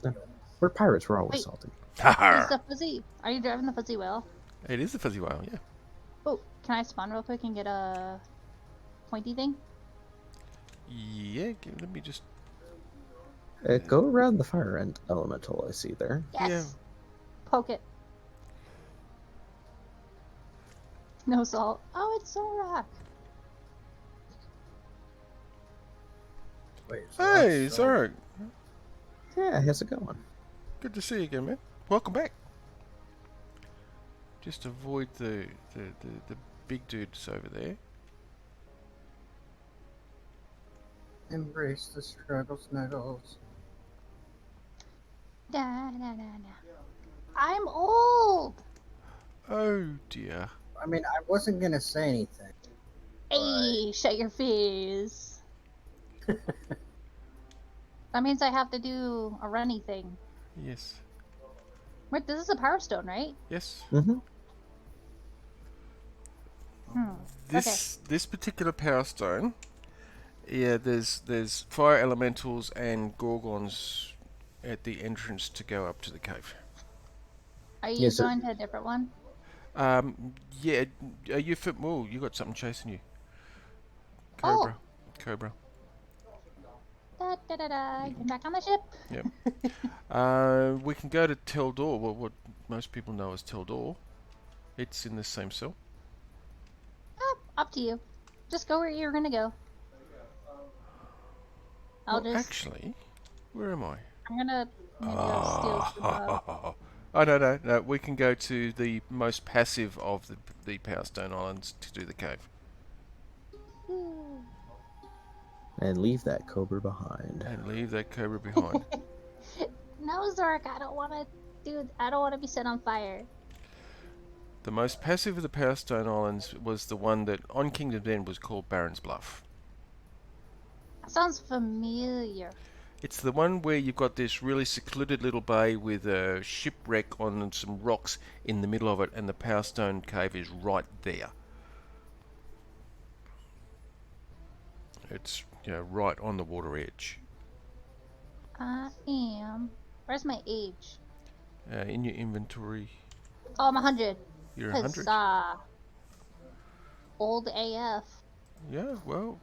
We're pirates, we're always Wait. salty. Is the fuzzy? Are you driving the fuzzy whale? It is the fuzzy whale, yeah. Oh, can I spawn real quick and get a pointy thing? Yeah, let me just... Go around the fire end elemental I see there. Yes. Poke it. No salt. Oh, it's Zorak. Wait, Hey, that's, Zorak. Yeah, how's it going? Good to see you again, man. Welcome back. Just avoid the big dudes over there. Embrace the struggle, snuggles. Da, da, da, da. I'm old. Oh dear. I mean, I wasn't gonna say anything. Hey, shut your face. That means I have to do a runny thing. Yes. Wait, this is a power stone, right? Yes. Mm-hmm. This particular power stone, yeah, there's fire elementals and gorgons at the entrance to go up to the cave. Are you Yes, sir. going to a different one? Yeah, are you fit? Whoa, you got something chasing you. Oh. Cobra. Da da da da. Get back on the ship. Yep. We can go to Teldor, what most people know as Teldor. It's in the same cell. Up to you. Just go where you're gonna go. Well, actually, where am I? I'm gonna go steal some. Oh, no. We can go to the most passive of the Power Stone Islands to do the cave. And leave that cobra behind. And leave that cobra behind. No, Zork, I don't want to do. I don't want to be set on fire. The most passive of the Power Stone Islands was the one that on Kingdom's End was called Baron's Bluff. That sounds familiar. It's the one where you've got this really secluded little bay with a shipwreck on some rocks in the middle of it, and the Power Stone Cave is right there. It's right on the water edge. I am. Where's my age? In your inventory, Oh, I'm 100. you're 100. Huzzah. Old AF. Yeah, well,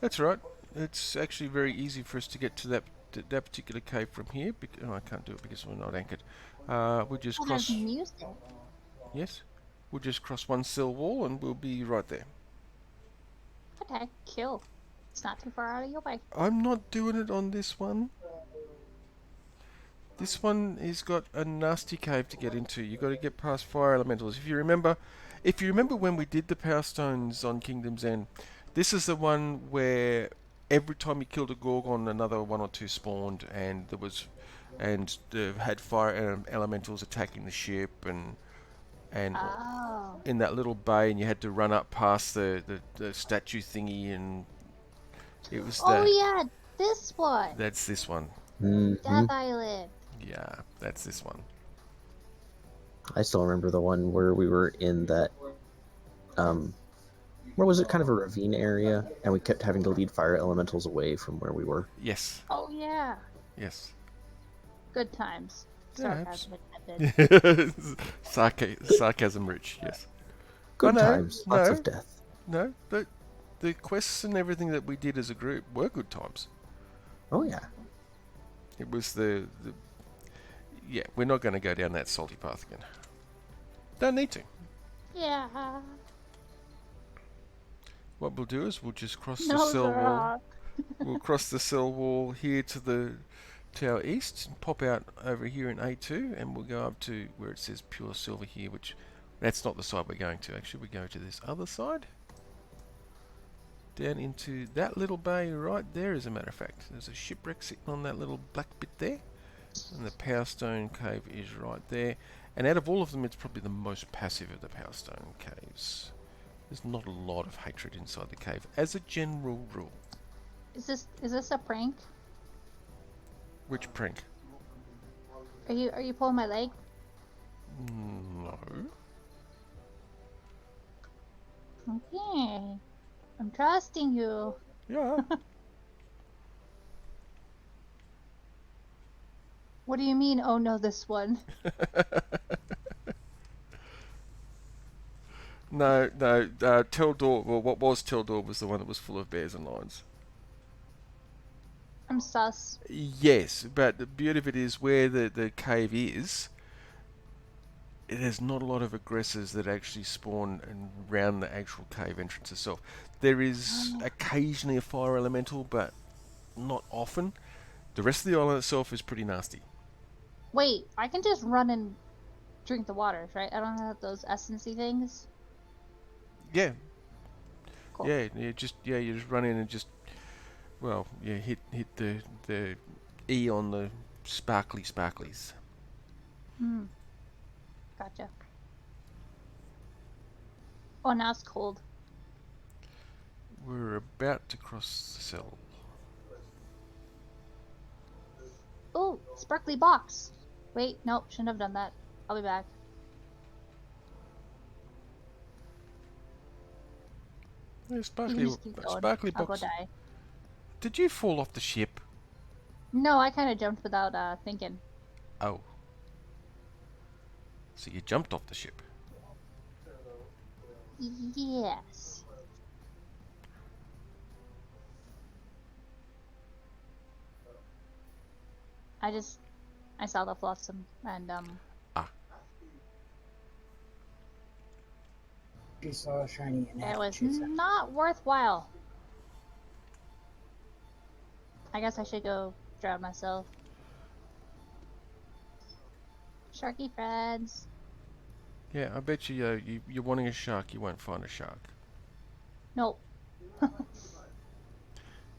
that's right. It's actually very easy for us to get to that particular cave from here. I can't do it because we're not anchored. We'll just Oh, cross. there's music. Yes, we'll just cross one cell wall and we'll be right there. Okay, cool. It's not too far out of your way. I'm not doing it on this one. This one has got a nasty cave to get into. You got to get past fire elementals. If you remember when we did the Power Stones on Kingdom's End, this is the one where every time you killed a Gorgon, another one or two spawned, and had fire elementals attacking the ship, and Oh. in that little bay, and you had to run up past the statue thingy, and it was Oh yeah, this one. that's this one. Death Island. Yeah, that's this one. I still remember the one where we were in that, where was it, kind of a ravine area, and we kept having to lead fire elementals away from where we were. Yes. Oh yeah. Yes. Good times. Yeah, Sarcasm intended. Sarcasm rich, yes. Good no, times, lots no. of death. No, the quests and everything that we did as a group were good times. Oh yeah. It was yeah, we're not going to go down that salty path again. Don't need to. Yeah. What we'll do is we'll just cross the No, cell wall. Zork. We'll cross the cell wall here to our east, and pop out over here in A2, and we'll go up to where it says Pure Silver here, which that's not the side we're going to. Actually, we go to this other side. Down into that little bay right there, as a matter of fact. There's a shipwreck sitting on that little black bit there. And the Power Stone Cave is right there. And out of all of them, it's probably the most passive of the Power Stone Caves. There's not a lot of hatred inside the cave, as a general rule. Is this a prank? Which prank? Are you pulling my leg? No. Okay. I'm trusting you. Yeah. What do you mean, oh no, this one? No. Teldor, well, what was Teldor was the one that was full of bears and lions. I'm sus. Yes, but the beauty of it is where the cave is, it has not a lot of aggressors that actually spawn around the actual cave entrance itself. There is occasionally a fire elemental, but not often. The rest of the island itself is pretty nasty. Wait, I can just run and drink the waters, right? I don't have those essency things. Yeah. Cool. Yeah, you just run in and just hit the E on the sparklies. Gotcha. Oh, now it's cold. We're about to cross the cell. Oh, sparkly box. Wait, nope, shouldn't have done that. I'll be back. Yeah, You sparkly can just keep going. I'll go box. die. Did you fall off the ship? No, I kind of jumped without thinking. Oh. So you jumped off the ship. Yes. I saw the flotsam and She saw a shiny and had it to was chase it. not worthwhile. I guess I should go drown myself. Sharky friends. Yeah, I bet you, you're wanting a shark, you won't find a shark. Nope.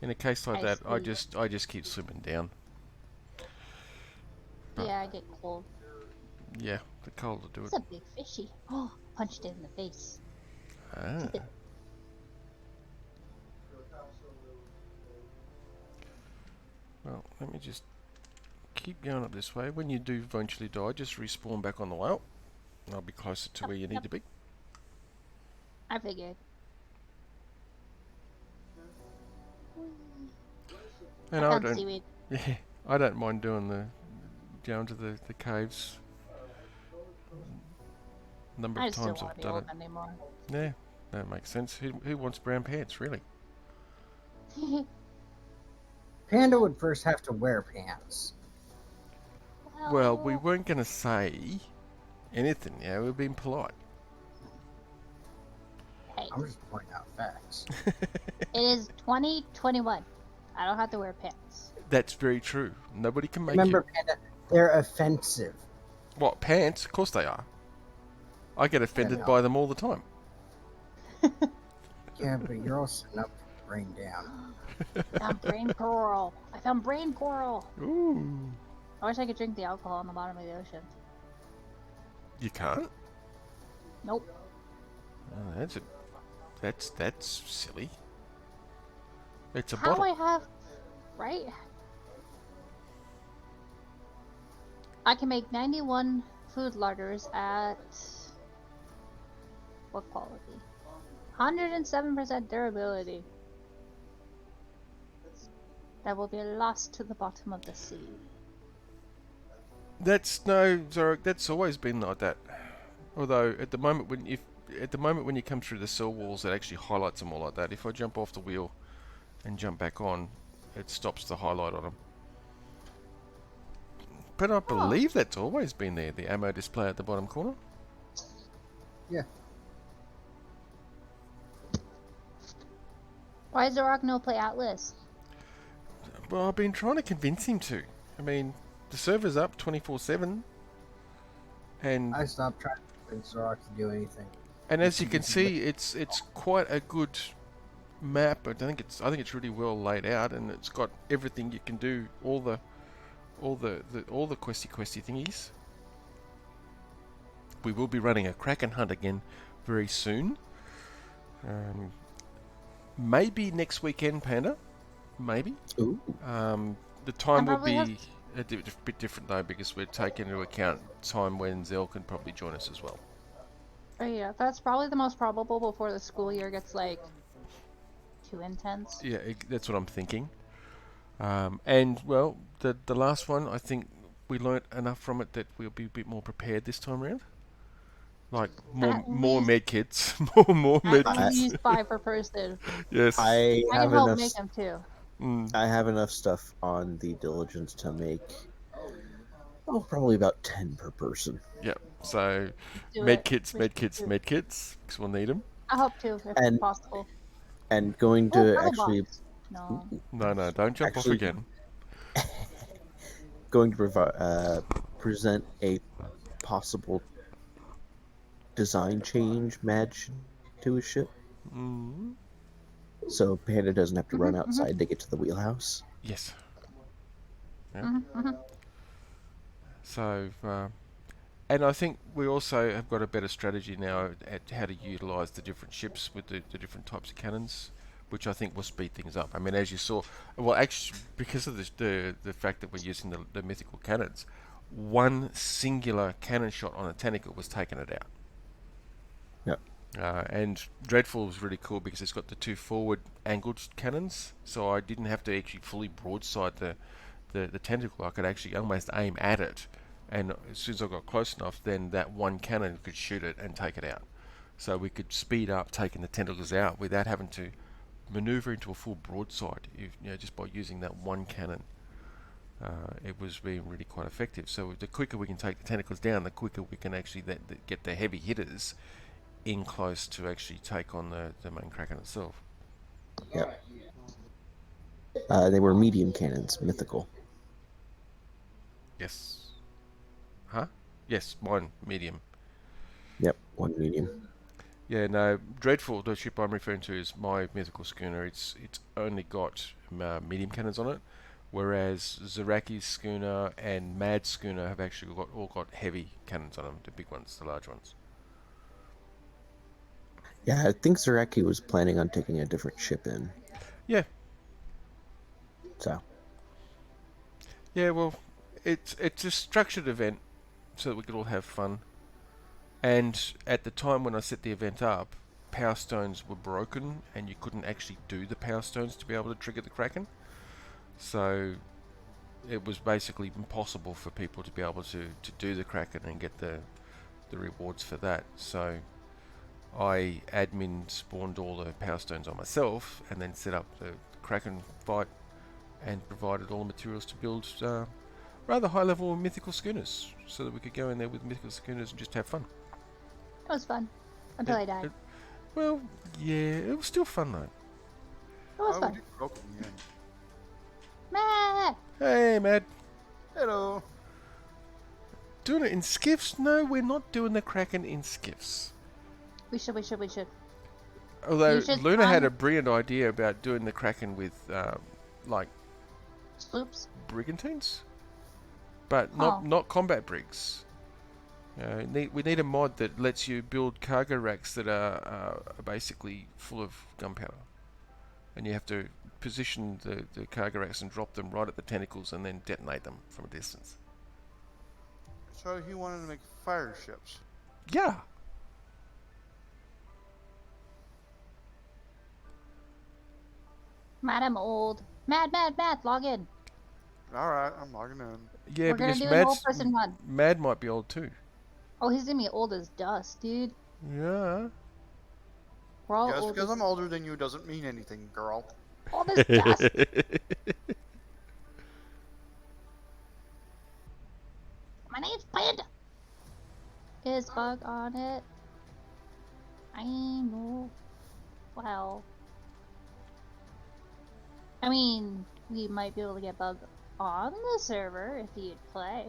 In a case like I that, see. I just keep swimming down. But Yeah, I get cold. yeah, the cold will do it. It's a big fishy. Oh, punched it in the face. Ah. Well, let me just keep going up this way. When you do eventually die, just respawn back on the way up. And I'll be closer to where you need to be. I figured. And I I found don't, seaweed. yeah, I don't mind doing down to the caves. Number I of just don't times want I've to be done old it. anymore. Yeah, that makes sense. Who wants brown pants, really? Panda would first have to wear pants. Well, we weren't going to say anything. Yeah, we're being polite. Hey, I'm just pointing out facts. it is 2021. I don't have to wear pants. That's very true. Nobody can make Remember, you. Panda, they're offensive. What, pants? Of course they are. I get offended no. by them all the time. Yeah, but you're also enough to brain down. I found brain coral. I found brain coral. Ooh. I wish I could drink the alcohol on the bottom of the ocean. You can't? Nope. Oh, that's silly. It's a How bottle. I have, right? I can make 91 food larders at what quality? 107% durability. That will be lost to the bottom of the sea. That's no, Zorok, that's always been like that. Although at the moment when you come through the cell walls, it actually highlights them all like that. If I jump off the wheel and jump back on, it stops the highlight on them. But I believe that's always been there, the ammo display at the bottom corner. Yeah. Why does Zorak no play Atlas? Well, I've been trying to convince him to. I mean, the server's up 24/7, and I stopped trying to convince Zorak to do anything. as you can see, it's quite a good map. I think it's really well laid out, and it's got everything you can do, all the questy thingies. We will be running a Kraken hunt again very soon. Maybe next weekend, Panda. Maybe. Ooh. The time will probably be a bit different though, because we're taking into account time when Zell can probably join us as well. Oh yeah, that's probably the most probable before the school year gets like too intense. Yeah, that's what I'm thinking. And well, the last one, I think we learnt enough from it that we'll be a bit more prepared this time around. Like more med kits, more med At kits. least 5 per person. Yes. I I have can help enough. make them too. I have enough stuff on the diligence to make. Oh, probably about 10 per person. Yep. So Do med it. kits, We med should kits, do it. med kits, because we'll need them. I hope to, if And- possible. And going Oh, to purple actually box. No. No, don't jump off Actually- again. going to present a possible design change match to a ship, Mm. so Panda doesn't have to run outside to get to the wheelhouse. Yes. Yeah. Mm-hmm. So, and I think we also have got a better strategy now at how to utilise the different ships with the different types of cannons, which I think will speed things up. I mean, as you saw, well, actually, because of the fact that we're using the mythical cannons, one singular cannon shot on a tentacle was taking it out. Yep. And Dreadful was really cool because it's got the 2 forward angled cannons, so I didn't have to actually fully broadside the tentacle. I could actually almost aim at it, and as soon as I got close enough, then that one cannon could shoot it and take it out. So we could speed up taking the tentacles out without having to maneuver into a full broadside, just by using that one cannon. it was being really quite effective. So the quicker we can take the tentacles down, the quicker we can actually get the heavy hitters in close to actually take on the main Kraken itself. Yep. They were medium cannons, mythical. Yes. Huh? Yes, mine, medium. Yep, one medium. Yeah, no, Dreadful, the ship I'm referring to, is my mythical schooner. It's only got medium cannons on it, whereas Zaraki's schooner and Mad schooner have actually all got heavy cannons on them, the big ones, the large ones. Yeah, I think Zaraki was planning on taking a different ship in. Yeah, So, yeah. Well, it's a structured event so that we could all have fun. And at the time when I set the event up, power stones were broken, and you couldn't actually do the power stones to be able to trigger the Kraken. So it was basically impossible for people to be able to do the Kraken and get the rewards for that. So I admin spawned all the power stones on myself and then set up the Kraken fight and provided all the materials to build rather high level mythical schooners so that we could go in there with mythical schooners and just have fun. It was fun. Until I died. Well, yeah, it was still fun though. It was Why would fun. you broke me in? Meh. Hey, Mad. Hello. Doing it in skiffs? No, we're not doing the Kraken in skiffs. We should. Although You should Luna had find- a brilliant idea about doing the Kraken with, like, Sloops. brigantines, but Oh. not combat brigs. We need a mod that lets you build cargo racks that are basically full of gunpowder, and you have to position the cargo racks and drop them right at the tentacles and then detonate them from a distance. So he wanted to make fire ships. Yeah. Mad, I'm old. Mad. Log in. Alright, I'm logging in. Yeah, We're gonna because do an old person one. Mad might be old too. Oh, he's gonna be old as dust, dude. Yeah. We're all Just old because as, I'm older than you doesn't mean anything, girl. old as dust. My name's Panda. Is bug on it? I know. Well, I mean, we might be able to get bug on the server if you'd play.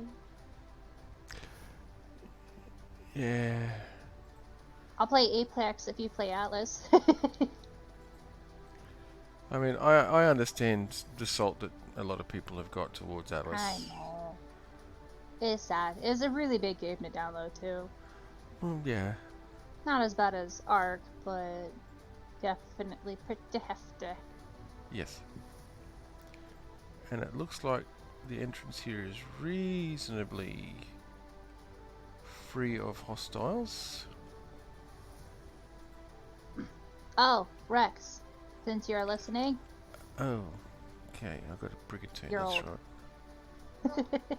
Yeah. I'll play Apex if you play Atlas. I mean, I understand the salt that a lot of people have got towards Atlas. I know. It's sad. It's a really big game to download too. Yeah. Not as bad as Ark, but definitely pretty hefty. Yes. And it looks like the entrance here is reasonably free of hostiles. Oh, Rex, since you're listening, Oh, okay. I've got a brigantine. You're That's old. right.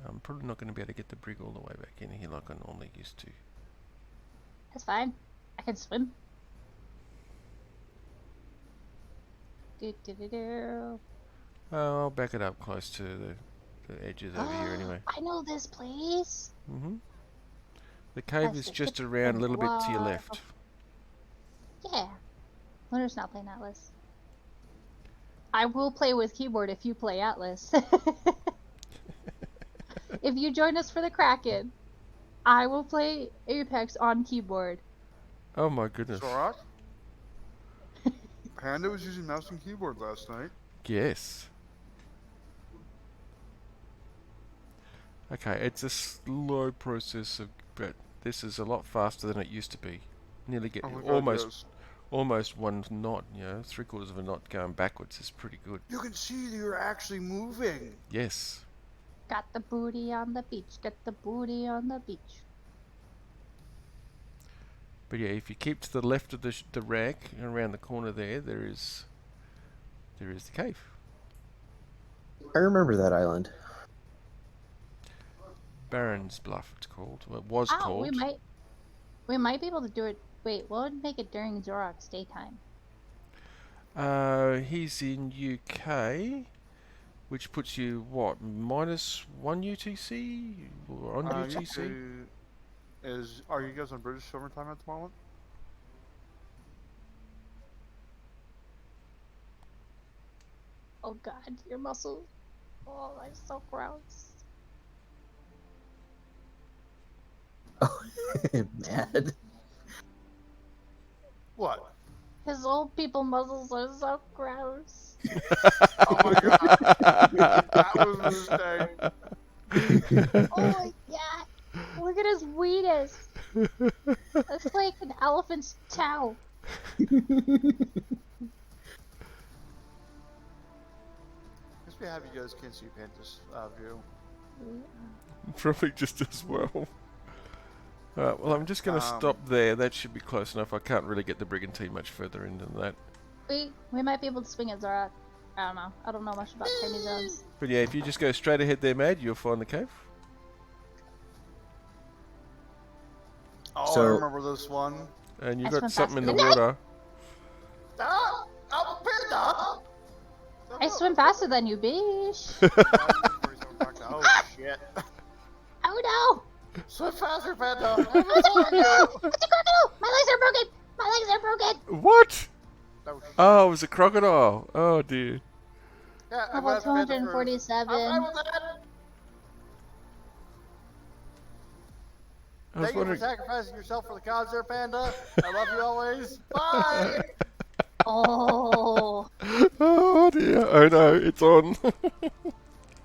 I'm probably not going to be able to get the brig all the way back in here like I normally used to. That's fine. I can swim. Do. I'll back it up close to the edges over here anyway. I know this place. The cave That's is the just tip around a of little bit to your love. left. Yeah. Luna's not playing Atlas. I will play with keyboard if you play Atlas. If you join us for the Kraken, I will play Apex on keyboard. Oh my goodness. Zorak? Panda was using mouse and keyboard last night. Yes. Okay, it's a slow process, but this is a lot faster than it used to be. Nearly get Oh my God, almost yes. almost 1 knot. You know, 3/4 of a knot going backwards is pretty good. You can see that you're actually moving. Yes. Got the booty on the beach. Got the booty on the beach. But yeah, if you keep to the left of the rack around the corner there is the cave. I remember that island. Baron's Bluff, it's called. Well, it was Oh, called. we might be able to do it. Wait, what would make it during Zorak's daytime? He's in UK, which puts you what -1 UTC or on UTC? Are you guys on British summertime at the moment? Oh god, your muscles. Oh, that's so gross. Oh, mad. What? His old people muscles are so gross. Oh my god. That was a mistake. Oh my god. Look at his weenus. That's like an elephant's chow. Must be happy you guys can't see Panda's view. Probably just as well. Well, I'm just going to stop there. That should be close enough. I can't really get the brigantine much further in than that. We might be able to swing at Zorak. I don't know. I don't know much about tiny zones. But yeah, if you just go straight ahead there, Mad, you'll find the cave. Oh, So- I remember this one. And you've That's got something in the fantastic. water. Ah! I'm a panda! I swim faster than you, bitch. Oh shit. Oh no! Swim faster, panda! It's a crocodile! It's a crocodile! My legs are broken! My legs are broken! What? Oh, Oh, it was a crocodile. Oh, dear. yeah, How about 247? I'm with that. I was Thank you for wondering. sacrificing yourself for the cause there, Panda. I love you always. Bye! Oh. Oh, dear. Oh, no, it's on.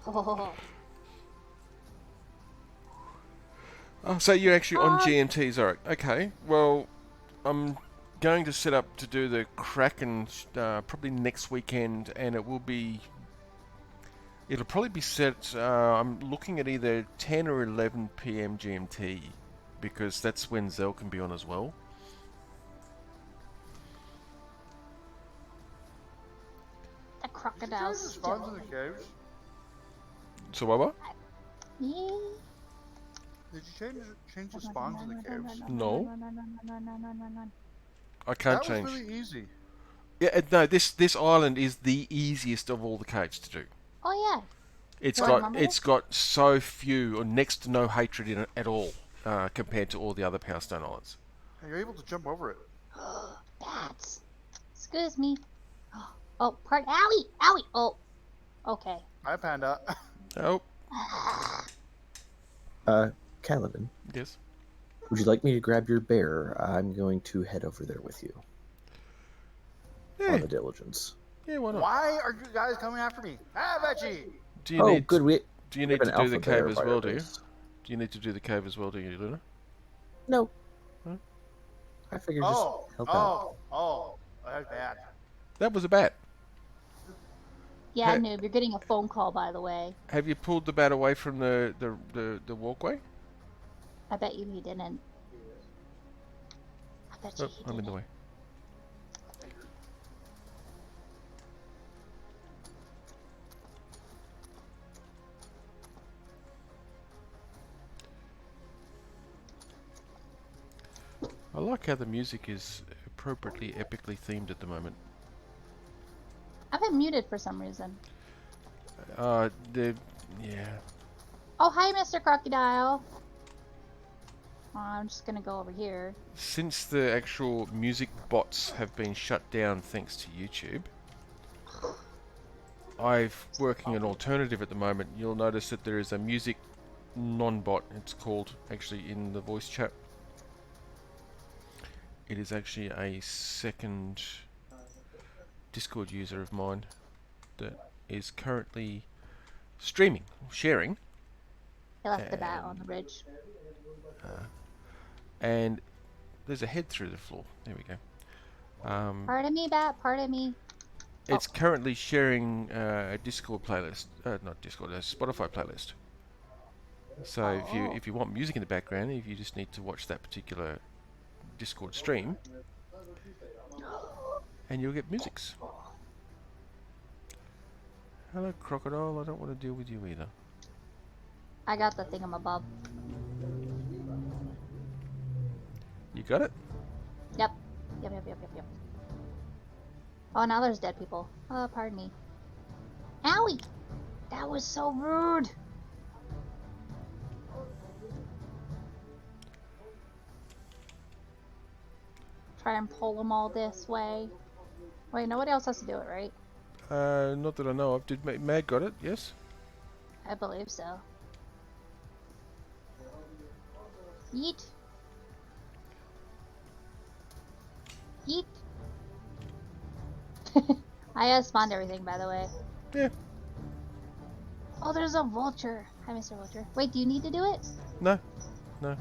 Oh. Oh, so you're actually on GMT, Zorak. Okay, well, I'm going to set up to do the Kraken probably next weekend, and it will be... It'll probably be set... I'm looking at either 10 or 11 PM GMT, because that's when Zell can be on as well. The crocodile's Spawns in still. the caves. So what? Yeah. Did you change the spawns in the caves? No. No. I can't That change. was really easy. Yeah, no, this island is the easiest of all the caves to do. Oh yeah. It's Do I got remember it's got so few or next to no hatred in it at all compared to all the other Power Stone Islands. And you're able to jump over it. Bats. Excuse me. Oh, pardon. Owie! Owie! Oh. Okay. Hi, Panda. Oh, Kaladin, yes. would you like me to grab your bear? I'm going to head over there with you Yeah, on the diligence. yeah, why not? Why are you guys coming after me? Ah, Veggie! Do you Oh, need good. We do you we need have to an do the alpha bear cave as by our well, do you? base. Do you need to do the cave as well, do you, Luna? No. Huh? I figured just help out. That's bad. That was a bat. Yeah, Hey. noob, you're getting a phone call, by the way. Have you pulled the bat away from the walkway? I bet you he didn't. I bet you Oh, he I'm in didn't. the way. I like how the music is appropriately epically themed at the moment. I've been muted for some reason. Yeah. Oh, hi, Mr. Crocodile. Oh, I'm just gonna go over here. Since the actual music bots have been shut down thanks to YouTube, I'm working an alternative at the moment. You'll notice that there is a music non-bot. It's called actually in the voice chat. It is actually a second Discord user of mine that is currently sharing, He left the bat on the bridge. and there's a head through the floor. There we go. Pardon me, bat. Pardon me. It's currently sharing a Discord playlist, not Discord, a Spotify playlist. So if you want music in the background, if you just need to watch that particular Discord stream, and you'll get musics. Hello, crocodile. I don't want to deal with you either. I got the thingamabob. You got it? Yep. Yep. Oh, now there's dead people. Oh, pardon me. Owie! That was so rude! Try and pull them all this way. Wait, nobody else has to do it, right? Not that I know of. Did Mag got it? Yes. I believe so. Yeet. Yeet. I spawned everything, by the way. Yeah. Oh, there's a vulture. Hi, Mr. Vulture. Wait, do you need to do it? No. No.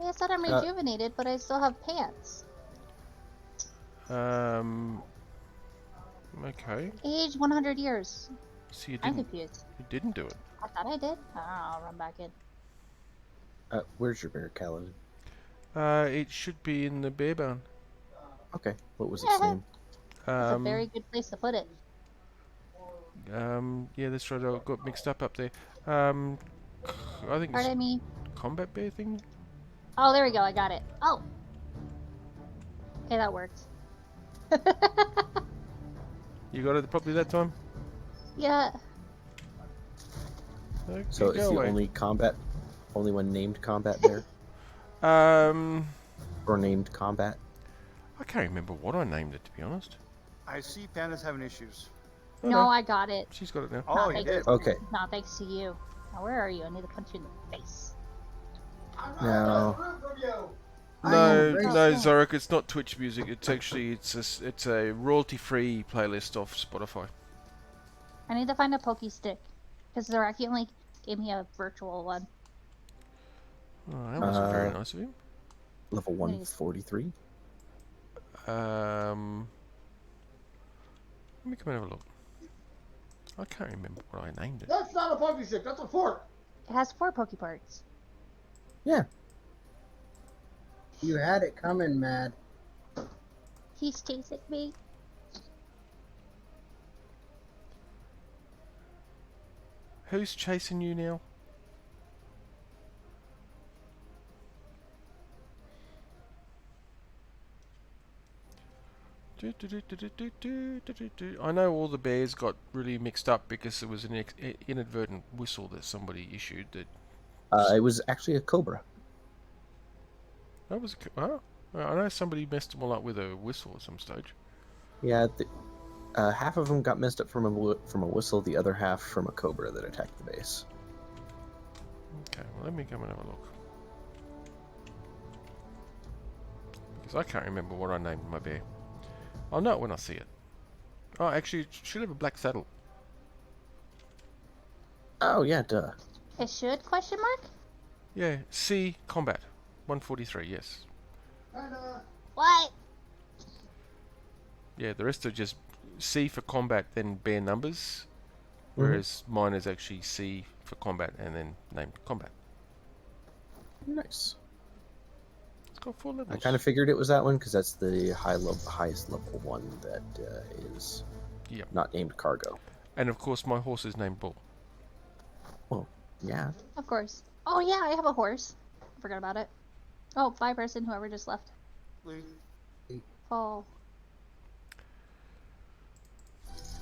I thought I'm rejuvenated, but I still have pants. Okay. Age 100 years. So you I'm didn't. confused. You didn't do it. I thought I did. I'll run back in. Where's your bear, Calizari? It should be in the bear barn. Okay. What was its name? That's a very good place to put it. Yeah, that's right. I got mixed up there. I think it's Pardon me. combat bear thing. Oh, there we go. I got it. Oh. Okay, that worked. You got it properly that time. Yeah. Okay, So it's go the away. only one named combat bear, or named combat. I can't remember what I named it, to be honest. I see Panda's having issues. Oh, No, I got it. she's got it now. Oh, Not you thanks- did. Okay. Not thanks to you. Now, where are you? I need to punch you in the face. Now, I No, am no, grateful. Zorik, it's not Twitch music. It's actually it's a royalty-free playlist off Spotify. I need to find a pokey stick. Because Zaraki only gave me a virtual one. Oh, that wasn't very nice of him. level 143. Let me come and have a look. I can't remember what I named it. That's not a pokey stick. That's a fork. It has 4 pokey parts. Yeah. You had it coming, Mad. He's chasing me. Who's chasing you now? I know all the bears got really mixed up because it was an inadvertent whistle that somebody issued. That It was actually a cobra. was. Oh, I know somebody messed them all up with a whistle at some stage. Yeah. Half of them got messed up from a whistle. The other half from a cobra that attacked the base. Okay, well, let me come and have a look. Because I can't remember what I named my bear. I'll know it when I see it. Oh, actually, it should have a black saddle. Oh yeah, duh. It should? Question mark? Yeah, C combat. 143, yes. What? Yeah, the rest are just C for combat, then bare numbers. Whereas mine is actually C for combat and then named combat. Nice. It's got 4 levels. I kind of figured it was that one because that's the highest level one that is Yep. not named cargo. And of course, my horse is named Bull. Well, yeah. Of course. Oh, yeah, I have a horse. I forgot about it. Oh, bye, person, whoever just left. Oh.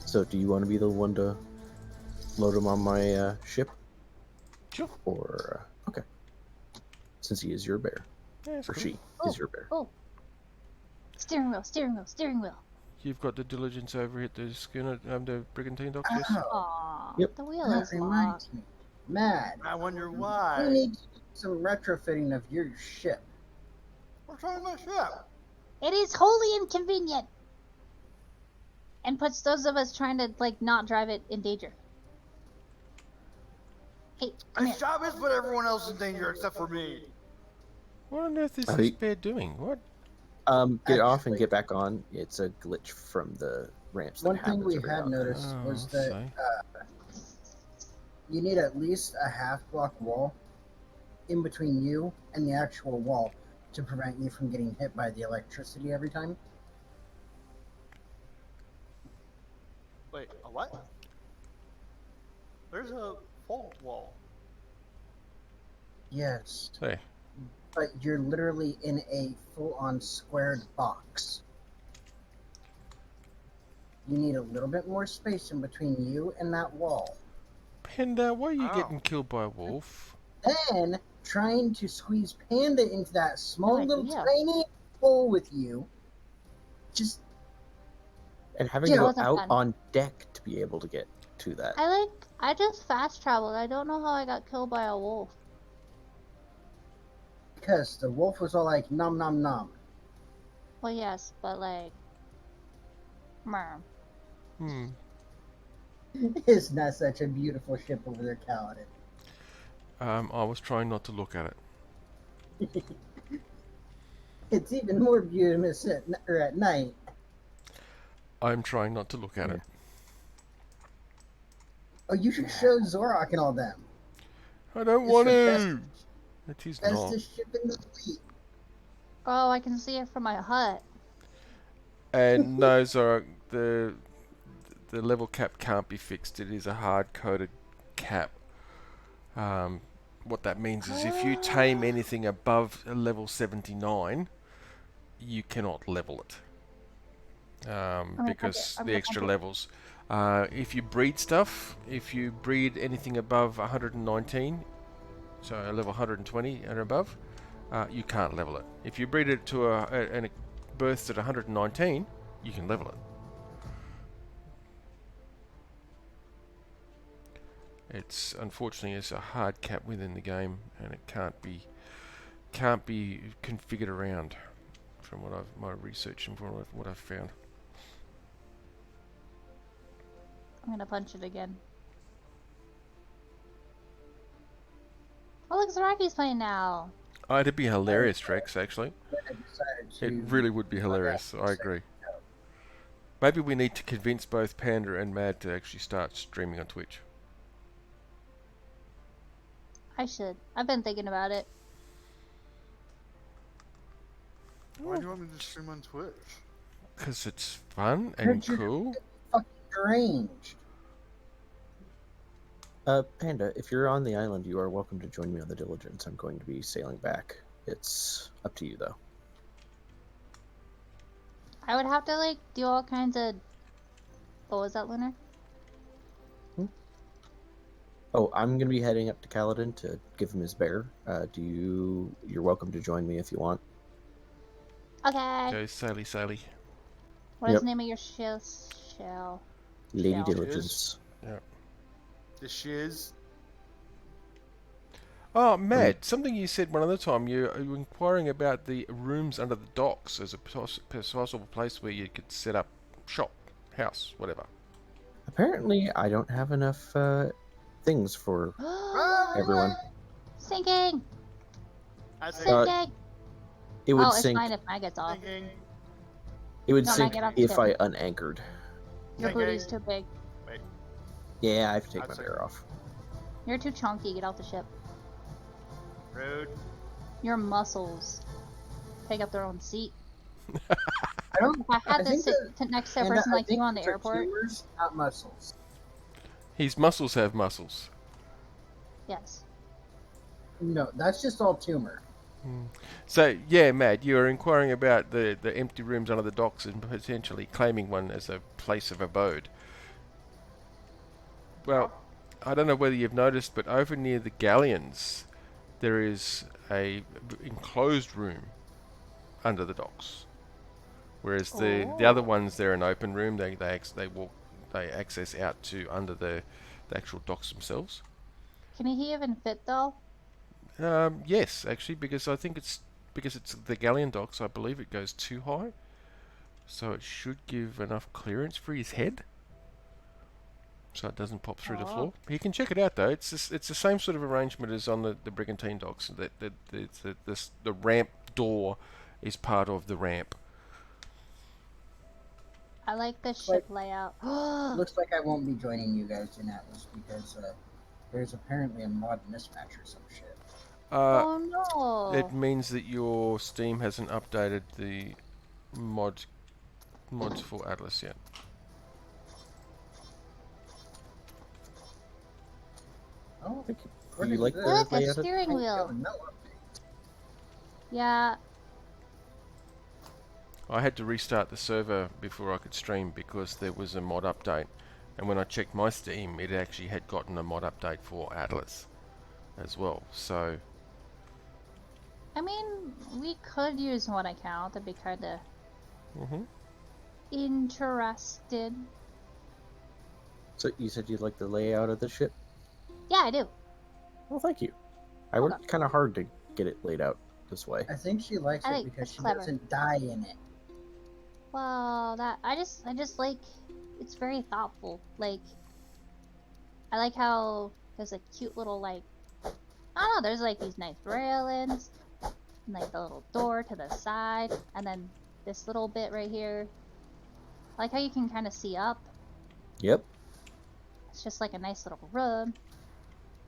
So, do you want to be the one to load him on my ship? Sure. Or okay, since he is your bear, Yeah, it's or cool. she is your bear. Oh. Steering wheel, steering wheel, steering wheel. You've got the diligence over at the schooner, the brigantine docks, yes? Oh, Aw, Yep. the wheel that is locked. reminds me. Mad. I wonder You why. need some retrofitting of your ship. What's wrong with my ship? It is wholly inconvenient. And puts those of us trying to, like, not drive it in danger. Hey, come My here. job is put everyone else in danger except for me. What on earth is I this think- bear doing? What? Get off and Actually- get back on. It's a glitch from the ramps. That One thing happens we every had now and then. noticed Oh, was I that you need at least a half block wall in between you and the actual wall to prevent you from getting hit by the electricity every time. Wait, a what? There's a fault wall. Yes. Hey, but you're literally in a full-on squared box. You need a little bit more space in between you and that wall. Panda, why are you Oh. getting killed by a wolf? Then trying to squeeze Panda into that small Good little idea. tiny hole with you. Just And having Yeah, to go wasn't out fun. on deck to be able to get to that. I just fast traveled. I don't know how I got killed by a wolf. because the wolf was all like nom nom nom. Well, yes, but like, meh. Hmm. It's not such a beautiful ship over there, Kaladin. I was trying not to look at it. It's even more beautiful at night. I'm trying not to look at Yeah. it. Oh, you should show Zorak and all them. I don't It's want the to. It is not. bestest ship in the fleet. Oh, I can see it from my hut. And no, Zora, the level cap can't be fixed. It is a hard-coded cap. What that means is if you tame anything above a level 79, you cannot level it. Because I'm the gonna extra punch it. levels. If you breed stuff, if you breed anything above 119, so a level 120 and above, you can't level it. If you breed it to and it births at 119, you can level it. It's unfortunately it's a hard cap within the game, and it can't be configured around. From what my research and from what I've found. I'm gonna punch it again. Oh, look, Zaraki's playing now. Oh, it'd be hilarious, Trex. Actually, I decided to. it really would be hilarious. I agree. Maybe we need to convince both Panda and Mad to actually start streaming on Twitch. I should. I've been thinking about it. Why do you want me to stream on Twitch? Because it's fun and Heard you're cool. fucking deranged. Panda, if you're on the island, you are welcome to join me on the Diligence. I'm going to be sailing back. It's up to you, though. I would have to like do all kinds of. What was that, Lunar? Oh, I'm going to be heading up to Kaladin to give him his bear. You're welcome to join me if you want. Okay. Go Sally Sally. What is Yep. the name of your shell? Lady Shell. Diligence. The shiz. Oh, Mad, something you said one other time, you were inquiring about the rooms under the docks as a possible place where you could set up shop, house, whatever. Apparently, I don't have enough things for everyone. Sinking! I think Sinking! It would Oh, it's sink. fine if mine gets off. thinking. It would No, sink get off if ship. I unanchored. Your Sinking. booty's too big. Yeah, I have to take I'd my say- bear off. You're too chunky. Get off the ship. Rude. Your muscles take up their own seat. I don't. If I had I to think sit that- next to a And person I like you think on the those are airport, tumors, not muscles. His muscles have muscles. yes. No, that's just all tumor. So, yeah, Mad, you were inquiring about the empty rooms under the docks and potentially claiming one as a place of abode. Well, I don't know whether you've noticed, but over near the galleons, there is a enclosed room under the docks. Whereas the other Oh. ones, they're an open room. They access out to under the actual docks themselves. Can he even fit though? Yes, actually, because I think it's the galleon docks. I believe it goes too high, so it should give enough clearance for his head, so it doesn't pop through the Oh. floor. You can check it out though. It's the same sort of arrangement as on the Brigantine docks. The ramp door is part of the ramp. I like the ship layout. Looks like I won't be joining you guys in Atlas because there's apparently a mod mismatch or some shit. Oh no! It means that your Steam hasn't updated the mods for Atlas yet. Oh, Do what you is like this? the Look, a layout of- steering wheel. No update. Yeah. I had to restart the server before I could stream because there was a mod update. And when I checked my Steam, it actually had gotten a mod update for Atlas as well. So, I mean, we could use one account. I'd be kind of mhm. interested. So you said you like the layout of the ship? Yeah, I do. Well, thank you. I Okay. worked kind of hard to get it laid out this way. I think she likes I it think because it's she clever. doesn't die in it. Well, that I just like it's very thoughtful. Like I like how there's a cute little like I don't know. There's like these nice railings, and like the little door to the side, and then this little bit right here. I like how you can kind of see up. Yep. It's just like a nice little room.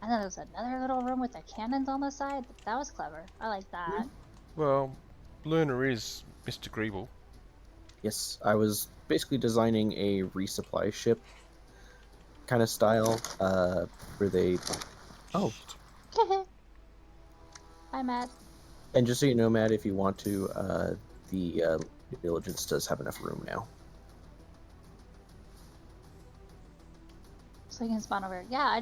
And then there's another little room with the cannons on the side. That was clever. I like that. Well, Luna is Mr. Greeble. Yes, I was basically designing a resupply ship kind of style, where they. Oh, Hi, Matt. and just so you know, Matt, if you want to, the Diligence does have enough room now. So you can spawn over. Yeah,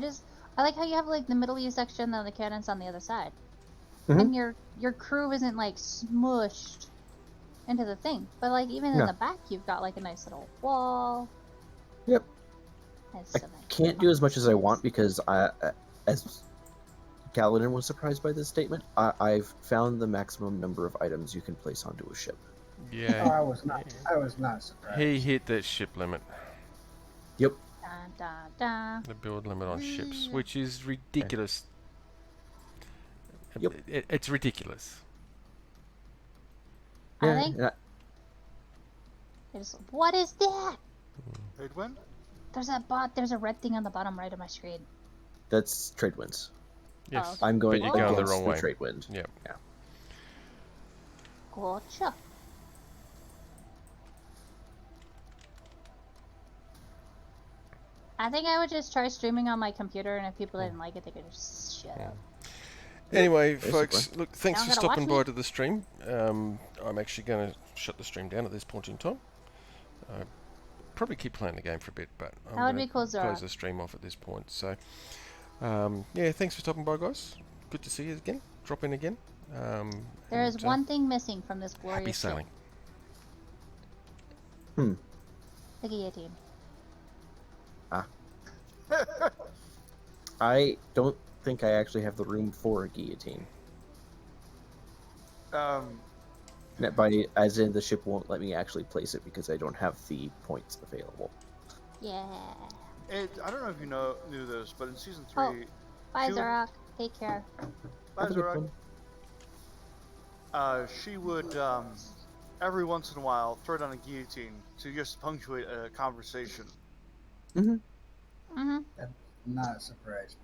I like how you have like the middle view section and the cannons on the other side. Mhm. And your crew isn't like smushed into the thing. But like even in No. the back you've got like a nice little wall. Yep. Nice, I nice can't do as much as I boxes. want because as Galadin was surprised by this statement, I've found the maximum number of items you can place onto a ship. Oh, Yeah. I was not surprised. He hit that ship limit, Yep. Dun, dun, dun. the build limit on ships, which is ridiculous. Yep. It's ridiculous. I think yeah, what is that? Raidwind? There's a red thing on the bottom right of my screen. that's trade winds. Yes. okay. I'm going But you're going the against wrong way. trade wind. Yeah. Gotcha. I think I would just try streaming on my computer, and if people didn't like it, they could just shut up. Anyway, Basically. folks, look, thanks Y'all for gotta watch stopping me. by to the stream. I'm actually going to shut the stream down at this point in time. Probably keep playing the game for a bit, but I'm That would gonna be cool, Zora. close the stream off at this point. So, yeah, thanks for stopping by, guys. Good to see you again. Drop in again. There is and, one thing missing from this glorious Happy ship. sailing. The guillotine. I don't think I actually have the room for a guillotine. As in, the ship won't let me actually place it because I don't have the points available. Yeah. I don't know if you knew this, but in season 3, Oh. Bye, She would- Zorak. Take care. Bye, Have a good Zorak. one. She would every once in a while throw down a guillotine to just punctuate a conversation. Mm-hmm. Not surprised.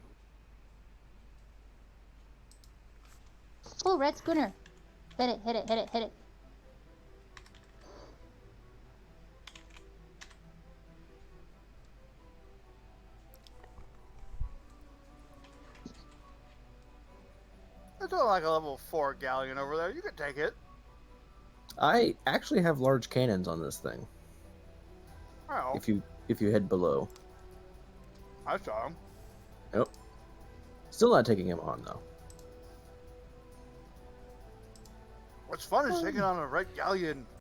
Oh, red schooner. Hit it, hit it, hit it, hit it. It's not like a level 4 galleon over there. You can take it. I actually have large cannons on this thing. Oh, If you head below. I saw him. Nope. Still not taking him on though. What's fun is taking on a red galleon